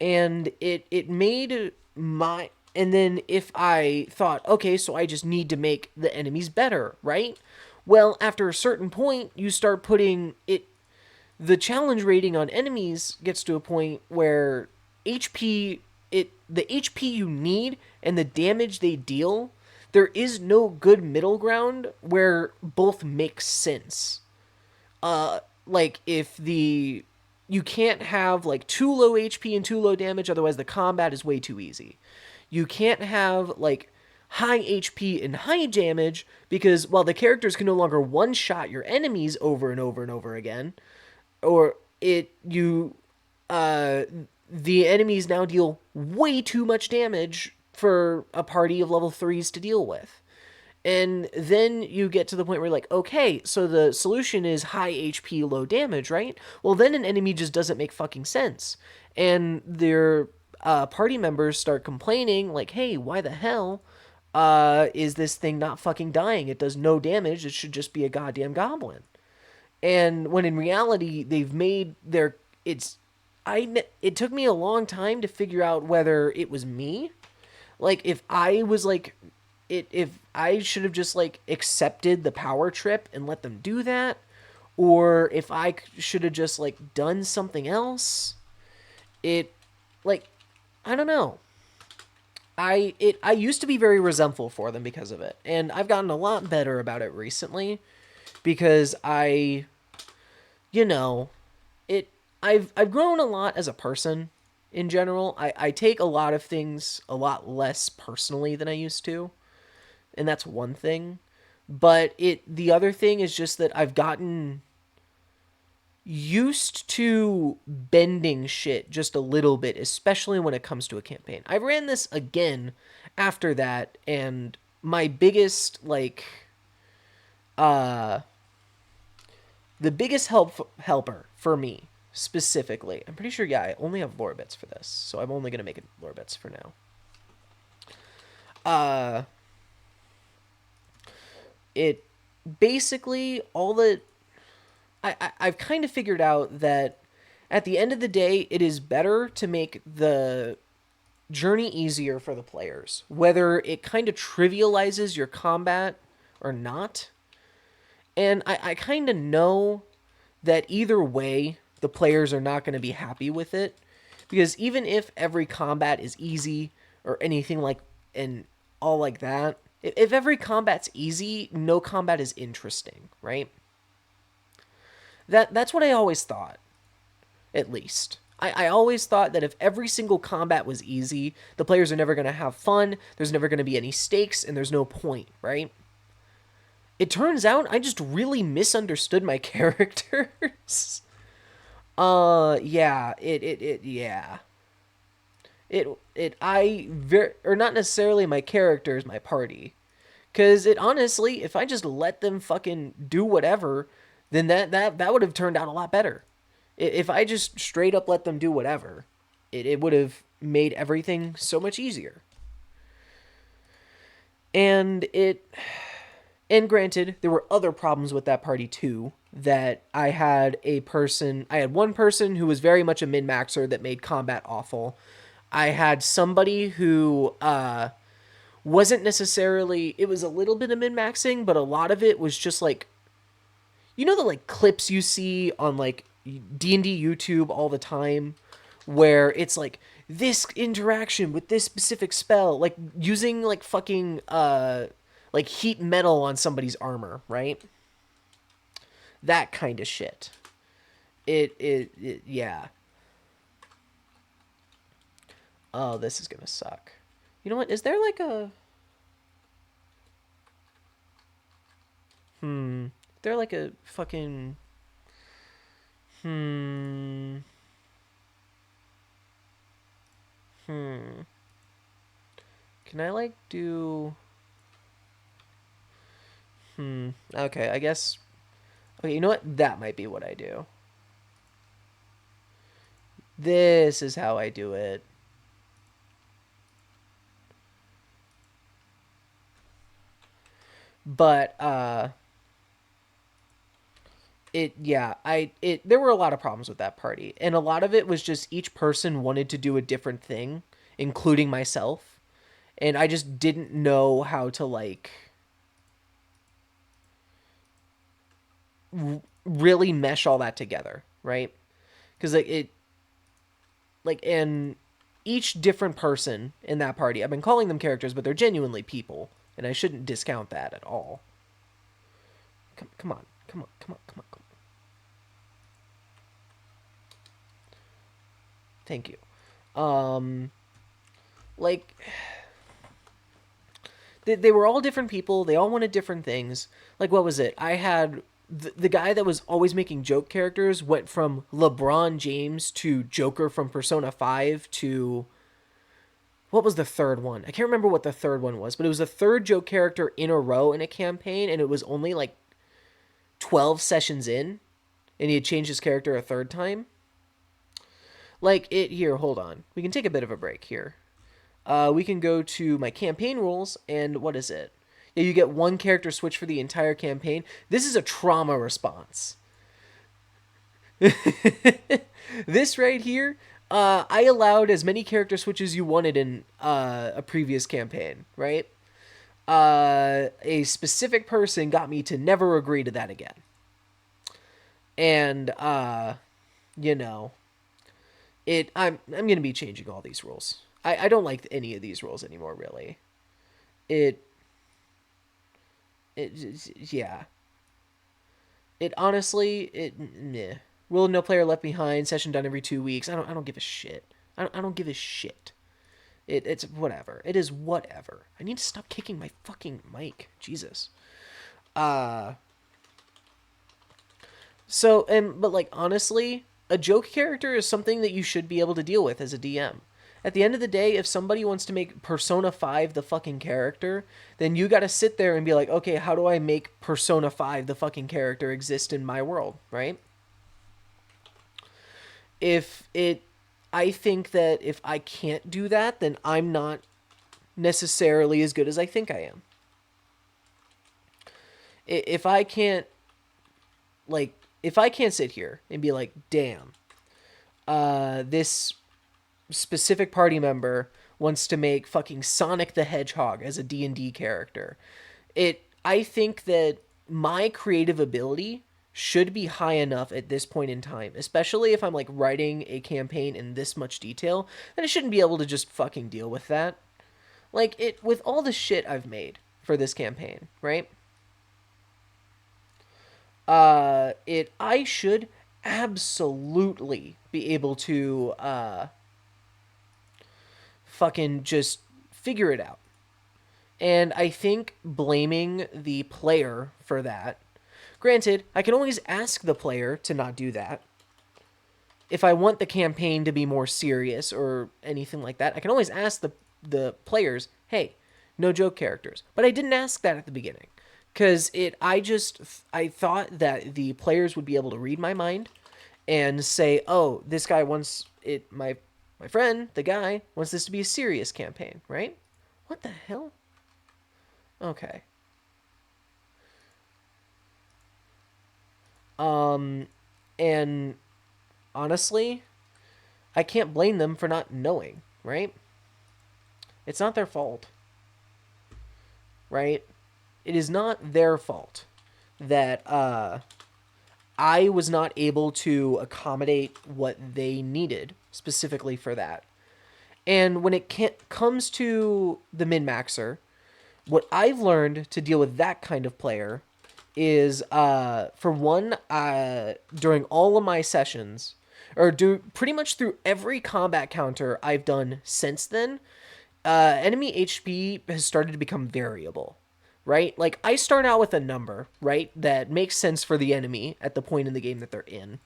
And it made my, and then if I thought, okay, so I just need to make the enemies better, right? Well, after a certain point, you start putting it, the challenge rating on enemies gets to a point where the HP you need and the damage they deal, there is no good middle ground where both make sense. Like if you can't have like too low HP and too low damage, otherwise the combat is way too easy. You can't have like high HP and high damage because, well, the characters can no longer one-shot your enemies over and over and over again, or the enemies now deal way too much damage for a party of level 3s to deal with. And then you get to the point where you're like, okay, so the solution is high HP, low damage, right? Well, then an enemy just doesn't make fucking sense. And their party members start complaining, like, hey, why the hell is this thing not fucking dying? It does no damage. It should just be a goddamn goblin. And when in reality, they've made their it's it took me a long time to figure out whether it was me, like if I was like if I should have just like accepted the power trip and let them do that, or if I should have just like done something else. It like I don't know. I used to be very resentful for them because of it, and I've gotten a lot better about it recently because you know, it I've grown a lot as a person in general. I take a lot of things a lot less personally than I used to, and that's one thing. But the other thing is just that I've gotten used to bending shit just a little bit, especially when it comes to a campaign. I ran this again after that, and my biggest like uh the biggest helper for me specifically. I'm pretty sure, yeah, I only have lore bits for this, so I'm only gonna make it lore bits for now. Uh, it basically all the I've kind of figured out that at the end of the day, it is better to make the journey easier for the players, whether it kind of trivializes your combat or not. And I kind of know that either way, the players are not going to be happy with it. Because even if every combat is easy or anything like, and all like that, if every combat's easy, no combat is interesting, right? That's what I always thought, at least. I always thought that if every single combat was easy, the players are never going to have fun, there's never going to be any stakes, and there's no point, right? It turns out I just really misunderstood my characters. Yeah, yeah. Or not necessarily my characters, my party. Because it honestly, if I just let them fucking do whatever, then that would have turned out a lot better. If I just straight up let them do whatever, it would have made everything so much easier. And and granted, there were other problems with that party too. That I had one person who was very much a min maxer that made combat awful. I had somebody who wasn't necessarily, it was a little bit of min maxing, but a lot of it was just like, you know, the like clips you see on like D&D YouTube all the time where it's like this interaction with this specific spell, like using like fucking like heat metal on somebody's armor, right? That kind of shit. Yeah. Oh, this is gonna suck. You know what? Is there like a Is there like a fucking hmm hmm? Can I like do Okay, I guess. Okay, you know what? That might be what I do. This is how I do it. But there were a lot of problems with that party, and a lot of it was just each person wanted to do a different thing, including myself, and I just didn't know how to like really mesh all that together, right? Because and each different person in that party, I've been calling them characters, but they're genuinely people, and I shouldn't discount that at all. Come on, come on, come on, come on, come on. Thank you. Like they were all different people. They all wanted different things. Like, what was it? I had the guy that was always making joke characters went from LeBron James to Joker from Persona 5 to what was the third one? I can't remember what the third one was, but it was the third joke character in a row in a campaign, and it was only like 12 sessions in, and he had changed his character a third time. Like, here, hold on. We can take a bit of a break here. We can go to my campaign rules, and what is it? Yeah, you get one character switch for the entire campaign. This is a trauma response. This right here, I allowed as many character switches you wanted in a previous campaign, right? A specific person got me to never agree to that again. And you know, I'm gonna be changing all these rules. I don't like any of these rules anymore, really. It yeah. It honestly meh. Will no player left behind. Session done every 2 weeks. I don't give a shit. I don't give a shit. It's whatever. It is whatever. I need to stop kicking my fucking mic. Jesus. Uh So, but like honestly, a joke character is something that you should be able to deal with as a DM. At the end of the day, if somebody wants to make Persona 5 the fucking character, then you got to sit there and be like, "Okay, how do I make Persona 5 the fucking character exist in my world?" Right? If it I think that if I can't do that, then I'm not necessarily as good as I think I am. If I can't like if I can't sit here and be like, "Damn, this specific party member wants to make fucking Sonic the Hedgehog as a D&D character." I think that my creative ability should be high enough at this point in time, especially if I'm like writing a campaign in this much detail, that I shouldn't be able to just fucking deal with that. Like it with all the shit I've made for this campaign, right? It I should absolutely be able to fucking just figure it out. And I think blaming the player for that. Granted, I can always ask the player to not do that. If I want the campaign to be more serious or anything like that, I can always ask the players, "Hey, no joke characters." But I didn't ask that at the beginning cuz I thought that the players would be able to read my mind and say, "Oh, this guy wants it my friend, the guy wants this to be a serious campaign," right? What the hell? Okay. And honestly, I can't blame them for not knowing, right? It's not their fault, right? It is not their fault that I was not able to accommodate what they needed specifically for that. And when comes to the min maxer, what I've learned to deal with that kind of player is for one, during all of my sessions, or do pretty much through every combat counter I've done since then, enemy HP has started to become variable, right? Like I start out with a number, right, that makes sense for the enemy at the point in the game that they're in.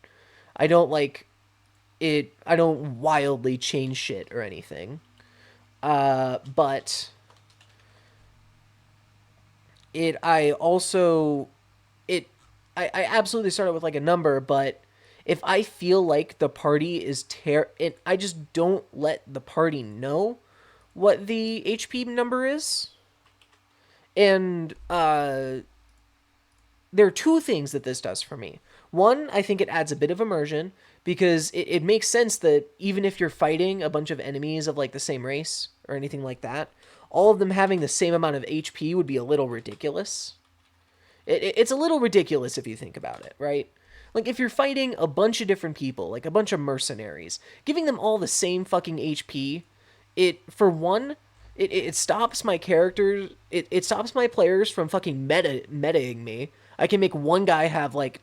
I don't like it. I don't wildly change shit or anything. But it. I also it. I absolutely start out with like a number, but if I feel like the party is I just don't let the party know what the HP number is. And there are two things that this does for me. One, I think it adds a bit of immersion because it makes sense that even if you're fighting a bunch of enemies of like the same race or anything like that, all of them having the same amount of HP would be a little ridiculous. It's a little ridiculous if you think about it, right? Like if you're fighting a bunch of different people, like a bunch of mercenaries, giving them all the same fucking HP, for one, it stops my characters. It stops my players from fucking metaing me. I can make one guy have like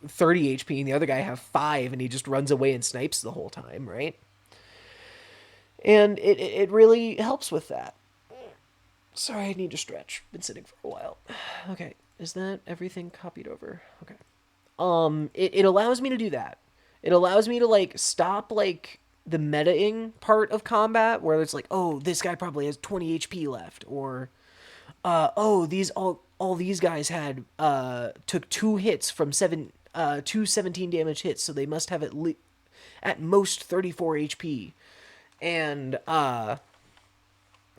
30 HP and the other guy have 5 and he just runs away and snipes the whole time, right? And it really helps with that. Sorry, I need to stretch. Been sitting for a while. Okay, is that everything copied over? Okay. It allows me to do that. It allows me to like stop like the metaing part of combat where it's like, oh, this guy probably has 20 HP left, or oh, these all these guys had took 2 hits from 17 damage hits, so they must have at most 34 HP. And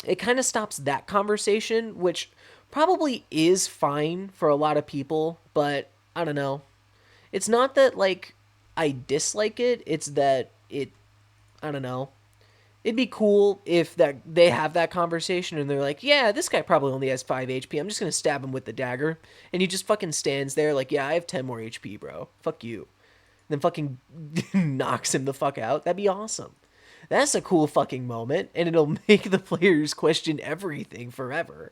it kind of stops that conversation, which probably is fine for a lot of people, but I don't know. It's not that like I dislike it, it's that I don't know. It'd be cool if that they have that conversation and they're like, "Yeah, this guy probably only has 5 HP. I'm just going to stab him with the dagger." And he just fucking stands there like, "Yeah, I have 10 more HP, bro. Fuck you." And then fucking knocks him the fuck out. That'd be awesome. That's a cool fucking moment, and it'll make the players question everything forever.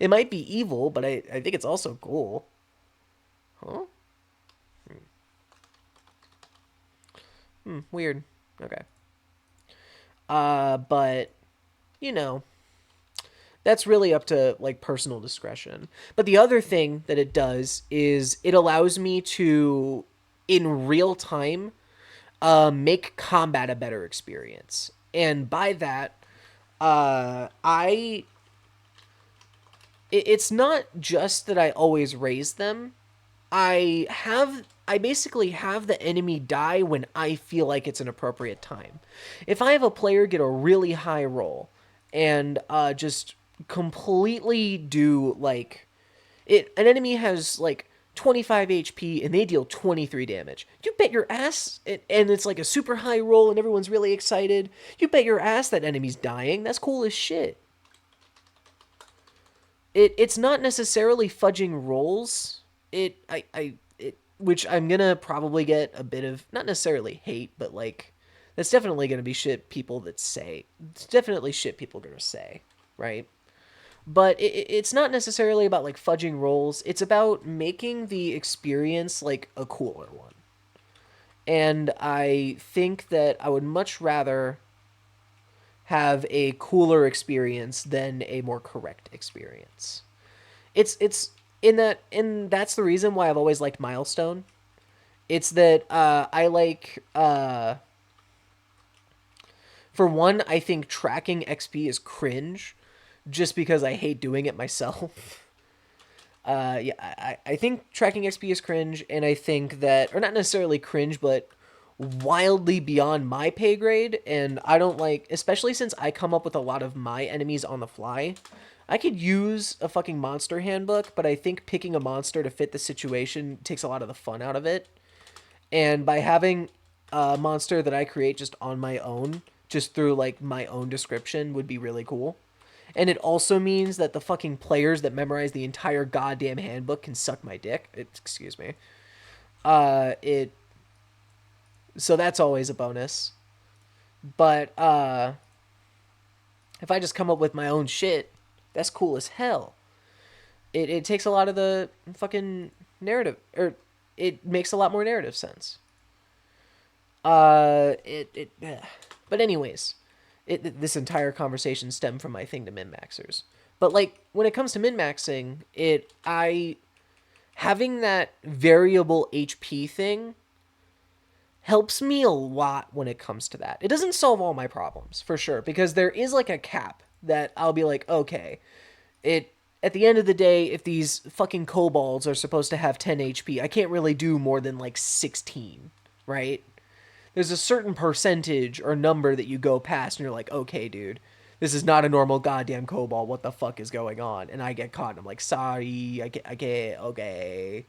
It might be evil, but I think it's also cool. Huh? Weird. Okay. But you know, that's really up to like personal discretion. But the other thing that it does is it allows me to, in real time, make combat a better experience. And by that, I it's not just that I always raise them. I basically have the enemy die when I feel like it's an appropriate time. If I have a player get a really high roll and just completely do like an enemy has like 25 HP and they deal 23 damage. You bet your ass, and it's like a super high roll and everyone's really excited. You bet your ass that enemy's dying. That's cool as shit. It's not necessarily fudging rolls. Which I'm gonna probably get a bit of, not necessarily hate, but like that's definitely gonna be shit people that say. It's definitely shit people are gonna say, right? But it's not necessarily about like fudging rolls. It's about making the experience like a cooler one. And I think that I would much rather have a cooler experience than a more correct experience. It's in that, and that's the reason why I've always liked Milestone. It's that I like for one, I think tracking XP is cringe, just because I hate doing it myself. Yeah, I think tracking XP is cringe, and I think that, or not necessarily cringe, but wildly beyond my pay grade, and I don't like, especially since I come up with a lot of my enemies on the fly. I could use a fucking monster handbook, but I think picking a monster to fit the situation takes a lot of the fun out of it. And by having a monster that I create just on my own, just through like my own description, would be really cool. And it also means that the fucking players that memorize the entire goddamn handbook can suck my dick. Excuse me. It So that's always a bonus. But if I just come up with my own shit, that's cool as hell. It takes a lot of the fucking narrative, or it makes a lot more narrative sense. But anyways, this entire conversation stemmed from my thing to min maxers. But like when it comes to min maxing, I having that variable HP thing helps me a lot when it comes to that. It doesn't solve all my problems for sure, because there is like a cap that I'll be like, okay, it at the end of the day, if these fucking kobolds are supposed to have 10 HP, I can't really do more than like 16, right? There's a certain percentage or number that you go past and you're like, okay, dude, this is not a normal goddamn kobold. What the fuck is going on? And I get caught and I'm like, sorry, I can't, okay.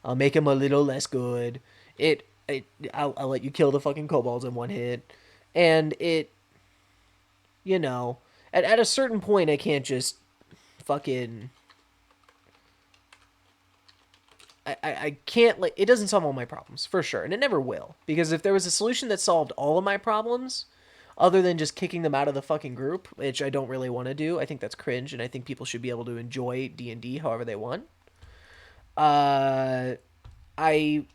I'll make him a little less good. I'll let you kill the fucking kobolds in one hit. And you know, at a certain point, I can't just fucking I can't, like, it doesn't solve all my problems for sure, and it never will, because if there was a solution that solved all of my problems other than just kicking them out of the fucking group, which I don't really want to do, I think that's cringe, and I think people should be able to enjoy D&D however they want. uh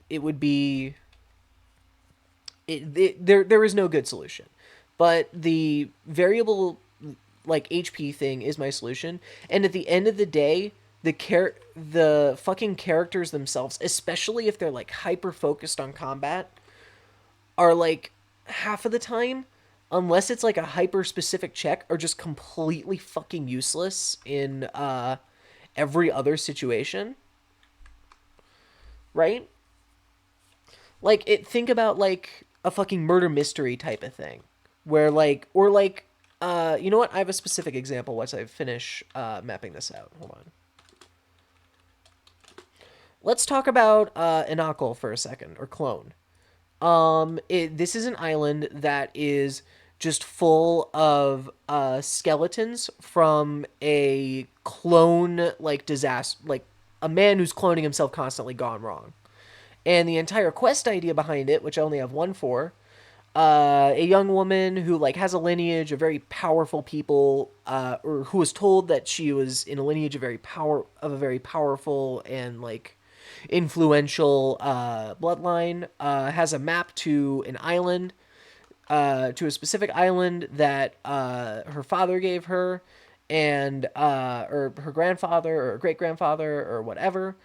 it would be there is no good solution, but the variable like HP thing is my solution. And at the end of the day, the fucking characters themselves, especially if they're like hyper focused on combat, are like half of the time, unless it's like a hyper specific check, are just completely fucking useless in every other situation, right? Like think about like a fucking murder mystery type of thing, where like, or like You know what? I have a specific example once I finish mapping this out. Hold on. Let's talk about Inakal for a second, or Clone. This is an island that is just full of skeletons from a clone like disaster, like a man who's cloning himself constantly gone wrong. And the entire quest idea behind it, which I only have one for, a young woman who like has a lineage of very powerful people, or who was told that she was in a lineage of a very powerful and like influential bloodline, has a map to an island, to a specific island that her father gave her, and or her grandfather or great grandfather or whatever,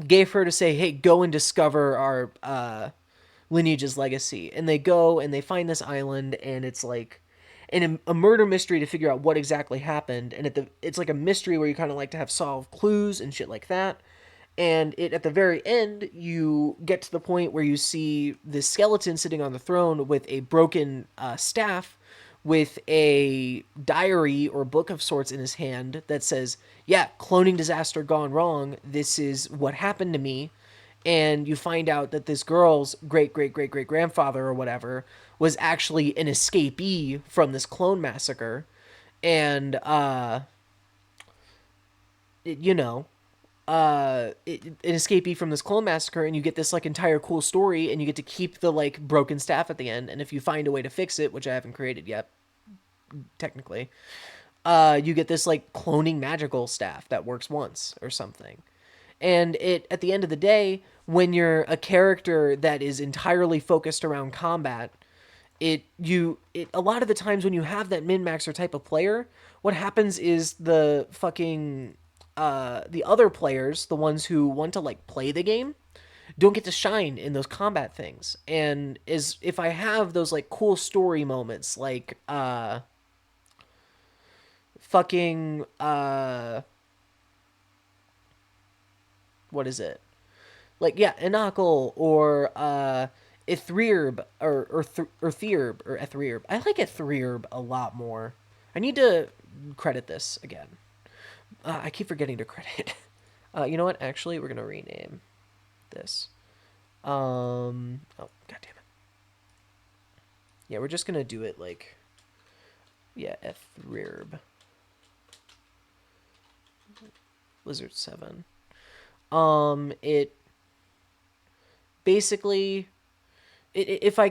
gave her to say, "Hey, go and discover our lineage's legacy." And they go and they find this island, and it's like a murder mystery to figure out what exactly happened. And it's like a mystery where you kind of like to have solved clues and shit like that. And at the very end, you get to the point where you see this skeleton sitting on the throne with a broken staff, with a diary or book of sorts in his hand that says, "Yeah, cloning disaster gone wrong. This is what happened to me." And you find out that this girl's great great great great grandfather or whatever was actually an escapee from this clone massacre, and you know, an escapee from this clone massacre, and you get this like entire cool story, and you get to keep the like broken staff at the end. And if you find a way to fix it, which I haven't created yet, technically, you get this like cloning magical staff that works once or something. And it at the end of the day, when you're a character that is entirely focused around combat, it a lot of the times when you have that min-maxer type of player, what happens is the fucking the other players, the ones who want to like play the game, don't get to shine in those combat things. And is if I have those like cool story moments, like fucking what is it? Like yeah, Inakal or Ithreerb or Theerb or Ethreerb. I like Ethreerb a lot more. I need to credit this again. I keep forgetting to credit. You know what? Actually, we're gonna rename this. Oh, god damn it. Yeah, we're just gonna do it like, yeah, Ethreerb. Lizard 7. It basically if I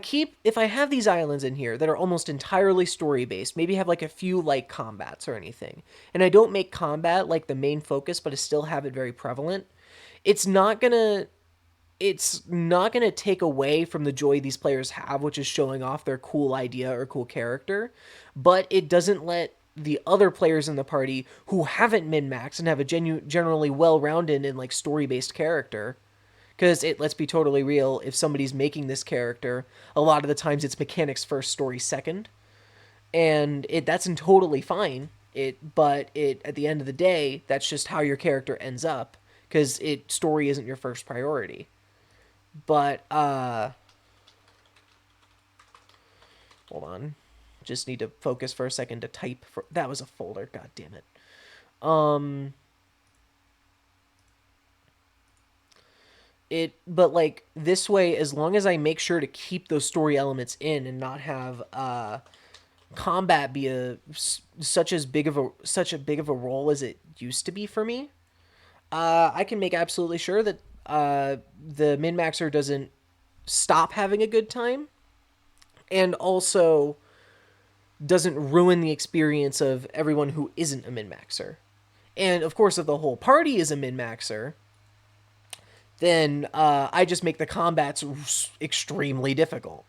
have these islands in here that are almost entirely story based, maybe have like a few like combats or anything, and I don't make combat like the main focus, but I still have it very prevalent, it's not gonna it's not gonna take away from the joy these players have, which is showing off their cool idea or cool character, but it doesn't let the other players in the party who haven't min-maxed and have a generally well-rounded and like story-based character, because let's be totally real, if somebody's making this character, a lot of the times it's mechanics first, story second, and that's totally fine. But at the end of the day, that's just how your character ends up, because story isn't your first priority. But hold on, just need to focus for a second to type. That was a folder. God damn it. But like this way, as long as I make sure to keep those story elements in and not have combat be such a big of a role as it used to be for me, I can make absolutely sure that the min-maxer doesn't stop having a good time, and also doesn't ruin the experience of everyone who isn't a min-maxer. And of course, if the whole party is a min-maxer, then I just make the combats extremely difficult.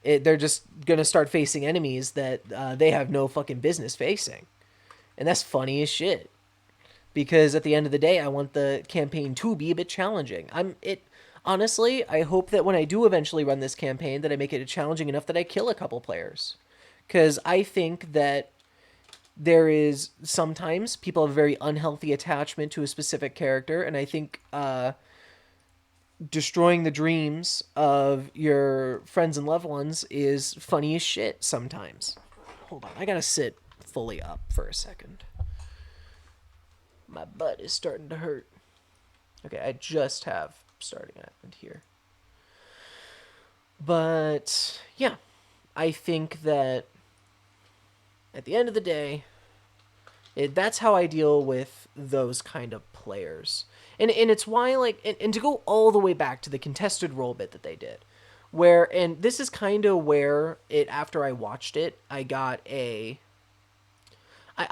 They're just gonna start facing enemies that they have no fucking business facing, and that's funny as shit. Because at the end of the day, I want the campaign to be a bit challenging. Honestly, I hope that when I do eventually run this campaign, that I make it challenging enough that I kill a couple players, because I think that there is sometimes people have a very unhealthy attachment to a specific character, and I think destroying the dreams of your friends and loved ones is funny as shit sometimes. Hold on, I gotta sit fully up for a second. My butt is starting to hurt. Okay, I just have starting at here. But yeah, I think that at the end of the day, that's how I deal with those kind of players. And it's why, like, and to go all the way back to the contested role bit that they did, where, and this is kind of where it, after I watched it, I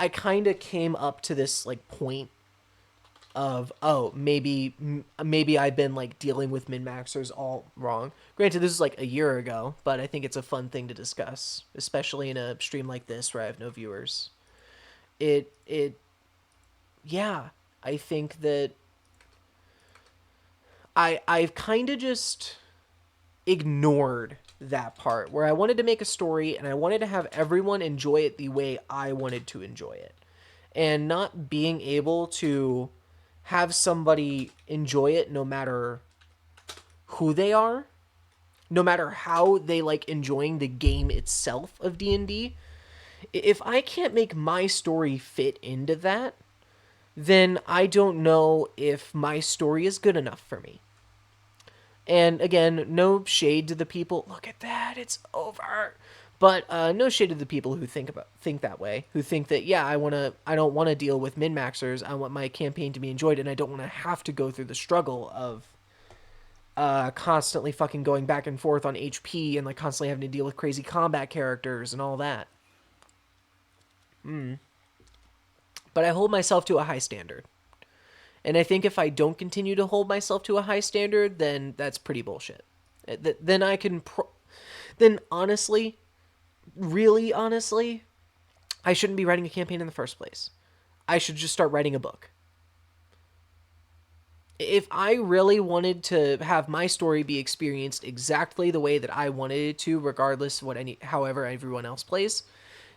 kind of came up to this, like, point of, oh, maybe I've been, like, dealing with min-maxers all wrong. Granted, this is like a year ago, but I think it's a fun thing to discuss, especially in a stream like this where I have no viewers. It yeah, I think that I've kind of just ignored that part where I wanted to make a story and I wanted to have everyone enjoy it the way I wanted to enjoy it. And not being able to have somebody enjoy it no matter who they are, no matter how they like enjoying the game itself of D&D. If I can't make my story fit into that, then I don't know if my story is good enough for me. And again, no shade to the people. Look at that, it's over. But no shade to the people who think that way, who think that, yeah, I don't want to deal with min maxers. I want my campaign to be enjoyed, and I don't want to have to go through the struggle of constantly fucking going back and forth on HP and like constantly having to deal with crazy combat characters and all that. But I hold myself to a high standard. And I think if I don't continue to hold myself to a high standard, then that's pretty bullshit. Then I can... then honestly, really honestly, I shouldn't be writing a campaign in the first place. I should just start writing a book. If I really wanted to have my story be experienced exactly the way that I wanted it to, regardless of however everyone else plays,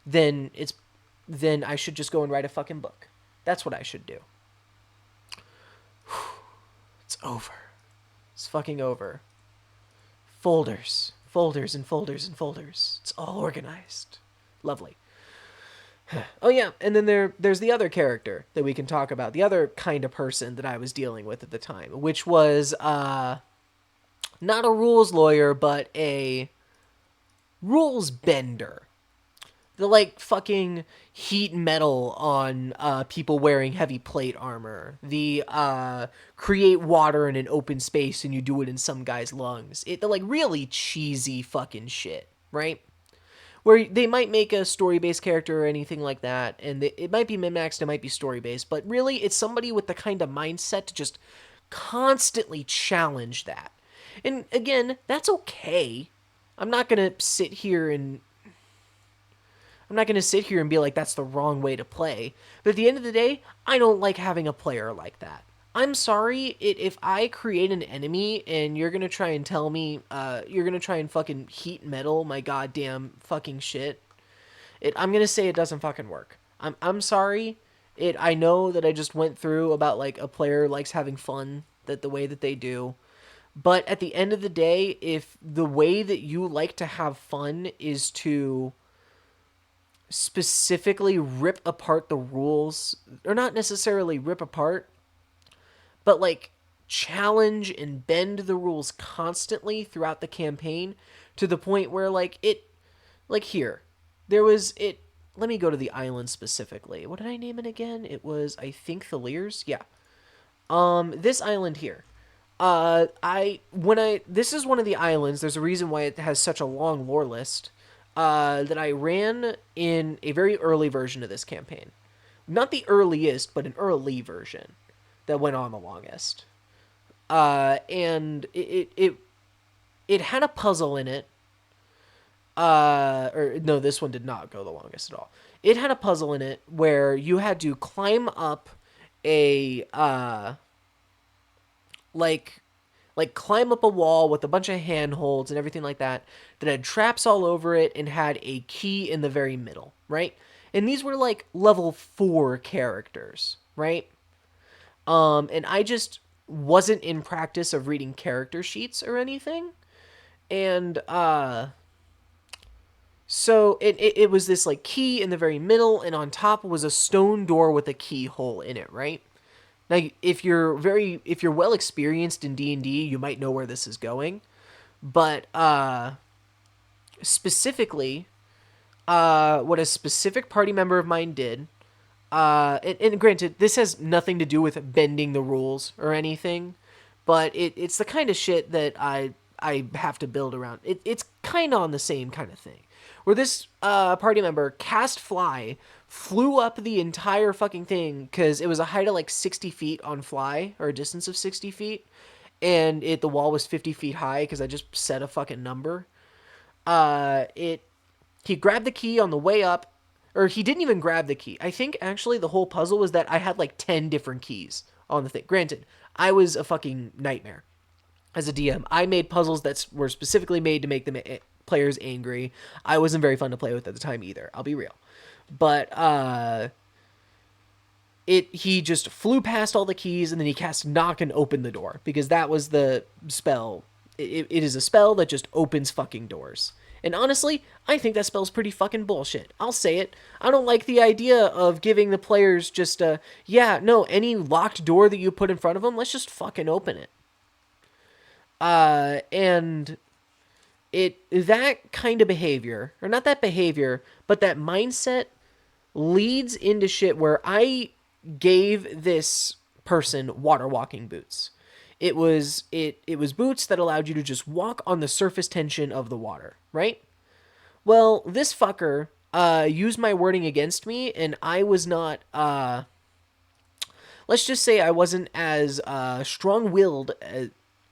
then I should just go and write a fucking book. That's what I should do. It's over. It's fucking over. Folders. Folders and folders and folders. It's all organized. Lovely. Oh yeah, and then there's the other character that we can talk about. The other kind of person that I was dealing with at the time, which was not a rules lawyer, but a rules bender. The, like, fucking heat metal on people wearing heavy plate armor. The create water in an open space and you do it in some guy's lungs. The, like, really cheesy fucking shit, right? Where they might make a story-based character or anything like that, and it might be min-maxed, it might be story-based, but really it's somebody with the kind of mindset to just constantly challenge that. And again, that's okay. I'm not going to sit here and be like, that's the wrong way to play. But at the end of the day, I don't like having a player like that. I'm sorry, if I create an enemy and you're going to try and tell me, you're going to try and fucking heat metal my goddamn fucking shit, I'm going to say it doesn't fucking work. I'm sorry. I know that I just went through about, like, a player likes having fun, that the way that they do. But at the end of the day, if the way that you like to have fun is to specifically rip apart the rules, or not necessarily rip apart, but like challenge and bend the rules constantly throughout the campaign to the point where here, there was it. Let me go to the island specifically. What did I name it again? It was, I think, Thaliers. Yeah. This island here. This is one of the islands. There's a reason why it has such a long lore list. That I ran in a very early version of this campaign. Not the earliest, but an early version that went on the longest. And it had a puzzle in it. Or no, this one did not go the longest at all. It had a puzzle in it where you had to climb up a climb up a wall with a bunch of handholds and everything like that had traps all over it and had a key in the very middle, right? And these were like level 4 characters, right? And I just wasn't in practice of reading character sheets or anything. And so it was this like key in the very middle, and on top was a stone door with a keyhole in it, right? Now, if you're well experienced in D&D, you might know where this is going. But specifically, what a specific party member of mine did, and granted, this has nothing to do with bending the rules or anything, but it's the kind of shit that I have to build around. It's kind of on the same kind of thing, where this party member cast fly, flew up the entire fucking thing because it was a height of like 60 feet on fly, or a distance of 60 feet, and the wall was 50 feet high because I just set a fucking number. It He grabbed the key on the way up, or he didn't even grab the key. I think actually the whole puzzle was that I had like 10 different keys on the thing. Granted, I was a fucking nightmare as a DM. I made puzzles that were specifically made to make the players angry. I wasn't very fun to play with at the time either. I'll be real. But he just flew past all the keys, and then he cast knock and opened the door, because that was the spell. It is a spell that just opens fucking doors. And honestly, I think that spell's pretty fucking bullshit. I'll say it. I don't like the idea of giving the players just any locked door that you put in front of them, let's just fucking open it. And that kind of behavior, or not that behavior, but that mindset leads into shit where I gave this person water walking boots. It was boots that allowed you to just walk on the surface tension of the water, right? Well, this fucker used my wording against me, and I was not, let's just say I wasn't as strong-willed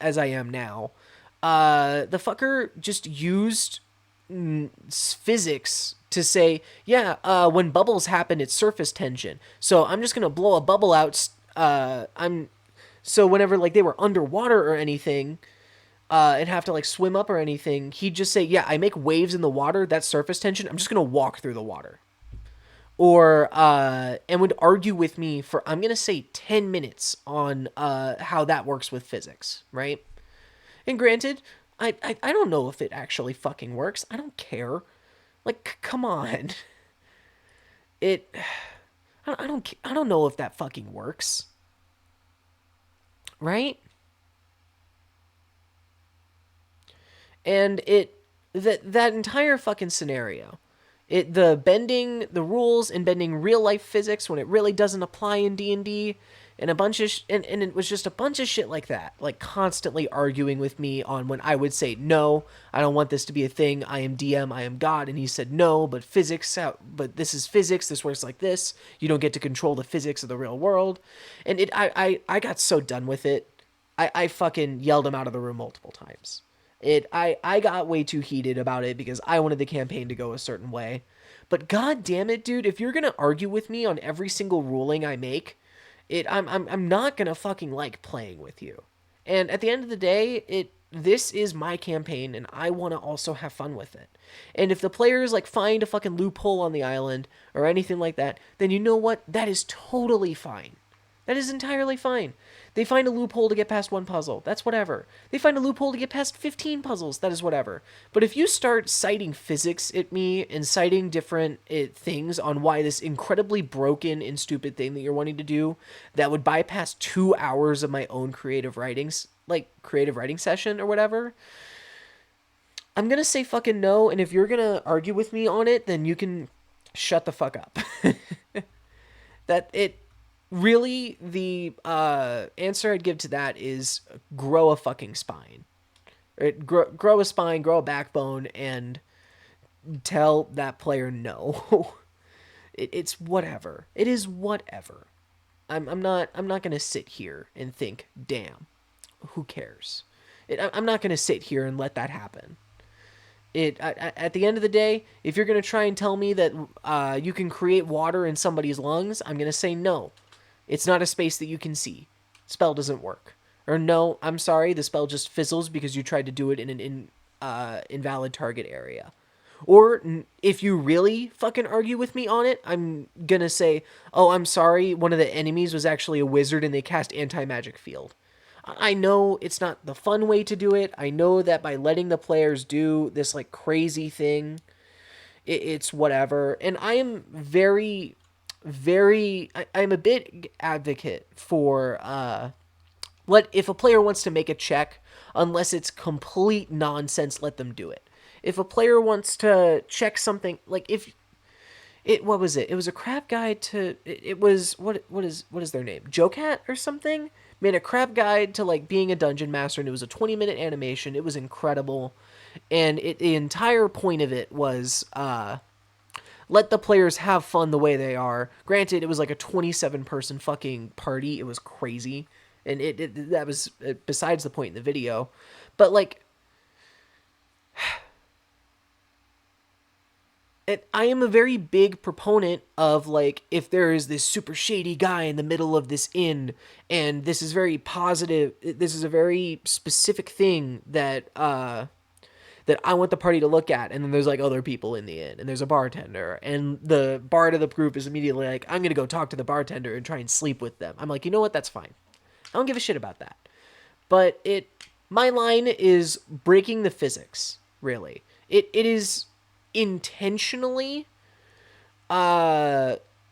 as I am now. The fucker just used physics to say, when bubbles happen, it's surface tension. So I'm just going to blow a bubble out. So whenever like they were underwater or anything, and have to like swim up or anything, he'd just say, I make waves in the water, that's surface tension, I'm just going to walk through the water. Or, and would argue with me for, I'm going to say 10 minutes on how that works with physics, right? And granted, I don't know if it actually fucking works. I don't care. Like, come on. I don't know if that fucking works. Right? And that entire fucking scenario, the bending the rules and bending real life physics when it really doesn't apply in D&D, and a bunch of and it was just a bunch of shit like that, like constantly arguing with me on when I would say, no, I don't want this to be a thing, I am DM, I am God, and he said, no, but this is physics, this works like this, you don't get to control the physics of the real world. And I got so done with it. I fucking yelled him out of the room multiple times. I got way too heated about it because I wanted the campaign to go a certain way. But god damn it, dude, if you're gonna argue with me on every single ruling I make, I'm not gonna fucking like playing with you. And at the end of the day, this is my campaign, and I want to also have fun with it. And if the players like find a fucking loophole on the island or anything like that, then you know what? That is totally fine. That is entirely fine. They find a loophole to get past one puzzle. That's whatever. They find a loophole to get past 15 puzzles. That is whatever. But if you start citing physics at me and citing different things on why this incredibly broken and stupid thing that you're wanting to do that would bypass 2 hours of my own creative writing session or whatever, I'm going to say fucking no. And if you're going to argue with me on it, then you can shut the fuck up. Really, the answer I'd give to that is grow a fucking spine. Grow a spine, grow a backbone, and tell that player no. It's whatever. It is whatever. I'm not gonna sit here and think, damn, who cares? I'm not gonna sit here and let that happen. At the end of the day, if you're gonna try and tell me that you can create water in somebody's lungs, I'm gonna say no. It's not a space that you can see. Spell doesn't work. Or no, I'm sorry, the spell just fizzles because you tried to do it in an invalid target area. Or if you really fucking argue with me on it, I'm gonna say, oh, I'm sorry, one of the enemies was actually a wizard and they cast anti-magic field. I know it's not the fun way to do it. I know that by letting the players do this like crazy thing, it's whatever. And I am I'm a big advocate for let if a player wants to make a check, unless it's complete nonsense, let them do it. If a player wants to check something, like if it what was it? It was a crab guide to it was what is their name? Jocat or something? Made a crab guide to like being a dungeon master, and it was a 20-minute animation. It was incredible. And the entire point of it was let the players have fun the way they are. Granted, it was like a 27-person fucking party. It was crazy. And that was besides the point in the video. But like I am a very big proponent of like if there is this super shady guy in the middle of this inn, and this is very positive, this is a very specific thing that I want the party to look at, and then there's like other people in the inn, and there's a bartender, and the bard of the group is immediately like, I'm gonna go talk to the bartender and try and sleep with them. I'm like, you know what, that's fine. I don't give a shit about that. But my line is breaking the physics, really. It is intentionally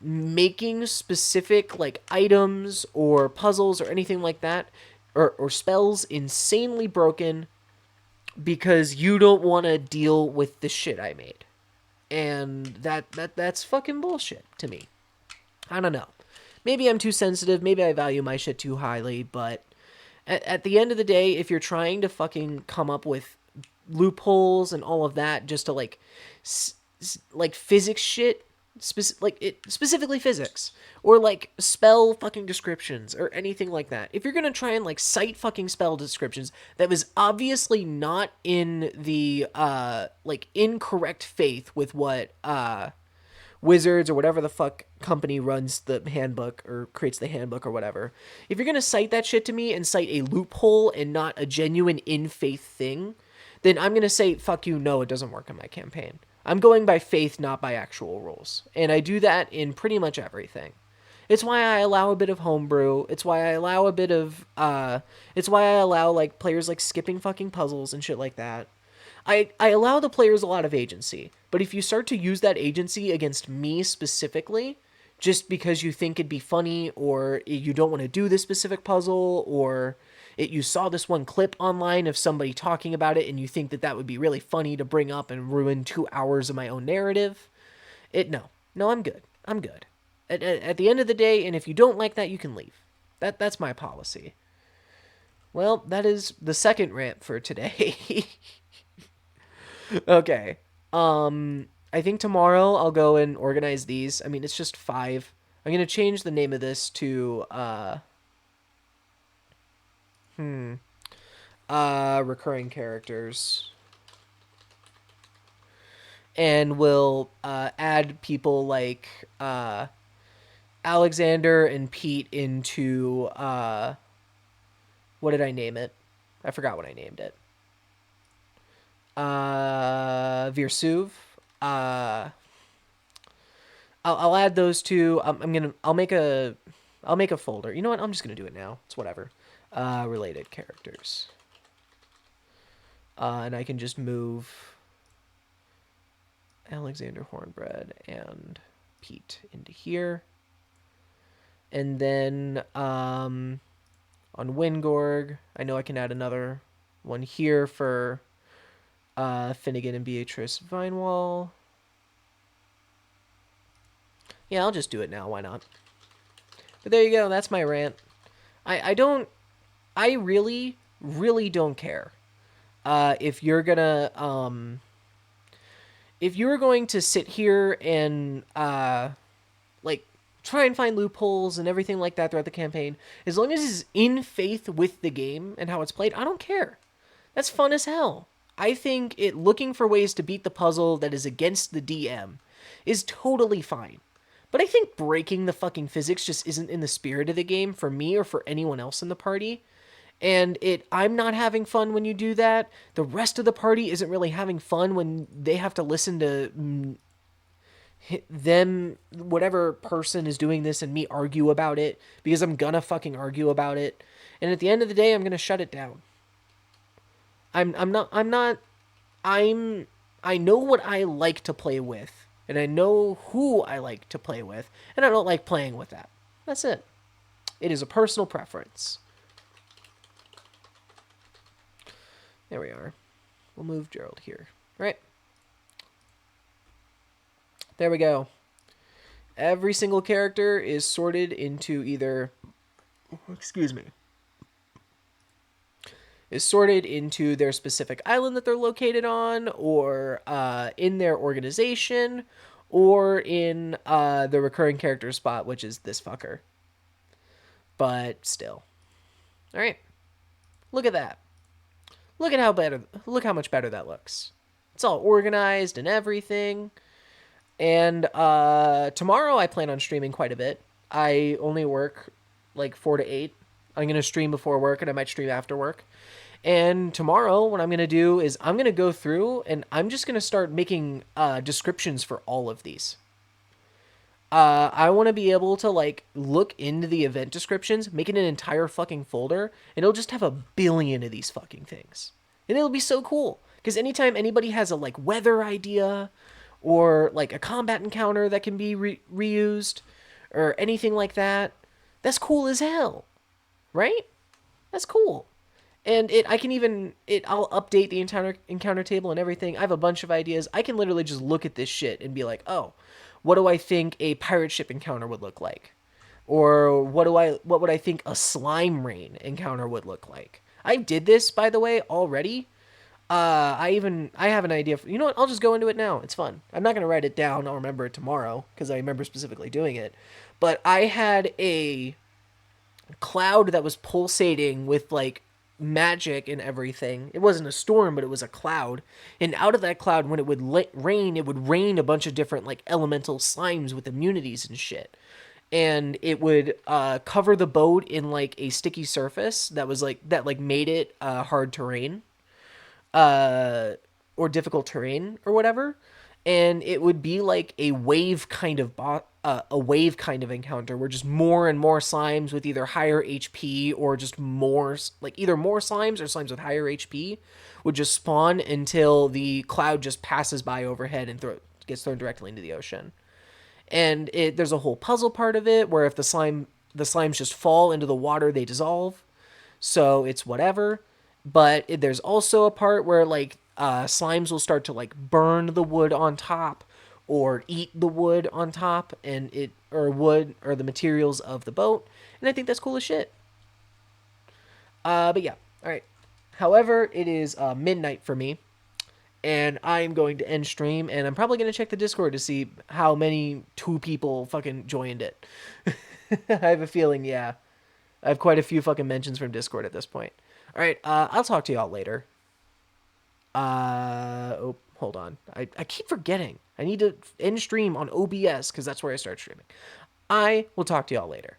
making specific like items or puzzles or anything like that or spells insanely broken because you don't want to deal with the shit I made. And that's fucking bullshit to me. I don't know. Maybe I'm too sensitive, maybe I value my shit too highly, but at the end of the day, if you're trying to fucking come up with loopholes and all of that just to like like physics shit, specifically physics, or like spell fucking descriptions or anything like that, if you're gonna try and like cite fucking spell descriptions that was obviously not in the like incorrect faith with what Wizards or whatever the fuck company runs the handbook or creates the handbook or whatever, if you're gonna cite that shit to me and cite a loophole and not a genuine in faith thing, then I'm gonna say fuck you, no, it doesn't work in my campaign. I'm going by faith, not by actual rules, and I do that in pretty much everything. It's why I allow a bit of homebrew. It's why I allow a bit of it's why I allow like players like skipping fucking puzzles and shit like that. I allow the players a lot of agency, but if you start to use that agency against me specifically, just because you think it'd be funny, or you don't want to do this specific puzzle, or you saw this one clip online of somebody talking about it and you think that that would be really funny to bring up and ruin 2 hours of my own narrative, no, I'm good. I'm good. At the end of the day, and if you don't like that, you can leave. That's my policy. Well, that is the second rant for today. Okay. I think tomorrow I'll go and organize these. I mean, it's just 5. I'm going to change the name of this to recurring characters. And we'll add people like Alexander and Pete into what did I name it? I forgot what I named it. Virsuv. I'll add those two. I'll make a folder. You know what? I'm just gonna do it now. It's whatever. Related characters. And I can just move Alexander Hornbread and Pete into here. And then on Wingorg, I know I can add another one here for Finnegan and Beatrice Vinewall. Yeah, I'll just do it now. Why not? But there you go. That's my rant. I really, really don't care. If you're gonna, if you're going to sit here and, like, try and find loopholes and everything like that throughout the campaign, as long as it's in faith with the game and how it's played, I don't care. That's fun as hell. I think looking for ways to beat the puzzle that is against the DM is totally fine. But I think breaking the fucking physics just isn't in the spirit of the game for me or for anyone else in the party. And I'm not having fun when you do that. The rest of the party isn't really having fun when they have to listen to them, whatever person is doing this, and me argue about it, because I'm gonna fucking argue about it. And at the end of the day, I'm going to shut it down. I know what I like to play with, and I know who I like to play with, and I don't like playing with that. That's it. It is a personal preference. There we are. We'll move Gerald here. All right. There we go. Every single character is sorted into either... Excuse me. Is sorted into their specific island that they're located on, or in their organization, or in the recurring character spot, which is this fucker. But still. All right. Look at that. Look how much better that looks. It's all organized and everything. And tomorrow I plan on streaming quite a bit. I only work like 4 to 8. I'm going to stream before work, and I might stream after work. And tomorrow, what I'm going to do is I'm going to go through and I'm just going to start making descriptions for all of these. I want to be able to like look into the event descriptions, make it an entire fucking folder, and it'll just have a billion of these fucking things. And it'll be so cool. Because anytime anybody has a like weather idea or like a combat encounter that can be reused or anything like that, that's cool as hell. Right? That's cool. And I'll update the encounter table and everything. I have a bunch of ideas. I can literally just look at this shit and be like, oh, what do I think a pirate ship encounter would look like? Or what would I think a slime rain encounter would look like? I did this, by the way, already. I have an idea. You know what? I'll just go into it now. It's fun. I'm not gonna write it down. I'll remember it tomorrow because I remember specifically doing it. But I had a cloud that was pulsating with like magic and everything. It wasn't a storm, but it was a cloud. And out of that cloud, when it would rain, it would rain a bunch of different like elemental slimes with immunities and shit. And it would cover the boat in like a sticky surface that was like that like made it hard terrain, or difficult terrain or whatever. And it would be like a wave kind of a wave kind of encounter where just more and more slimes with either higher HP or just more like either more slimes or slimes with higher HP would just spawn until the cloud just passes by overhead and gets thrown directly into the ocean. And there's a whole puzzle part of it where if the slimes just fall into the water, they dissolve. So it's whatever. But there's also a part where like slimes will start to like burn the wood on top or eat the wood on top and wood or the materials of the boat. And I think that's cool as shit. But yeah, all right. However, it is midnight for me, and I'm going to end stream, and I'm probably going to check the Discord to see how many 2 people fucking joined it. I have a feeling, yeah. I have quite a few fucking mentions from Discord at this point. All right, I'll talk to y'all later. Oh, hold on. I keep forgetting. I need to end stream on OBS because that's where I start streaming. I will talk to y'all later.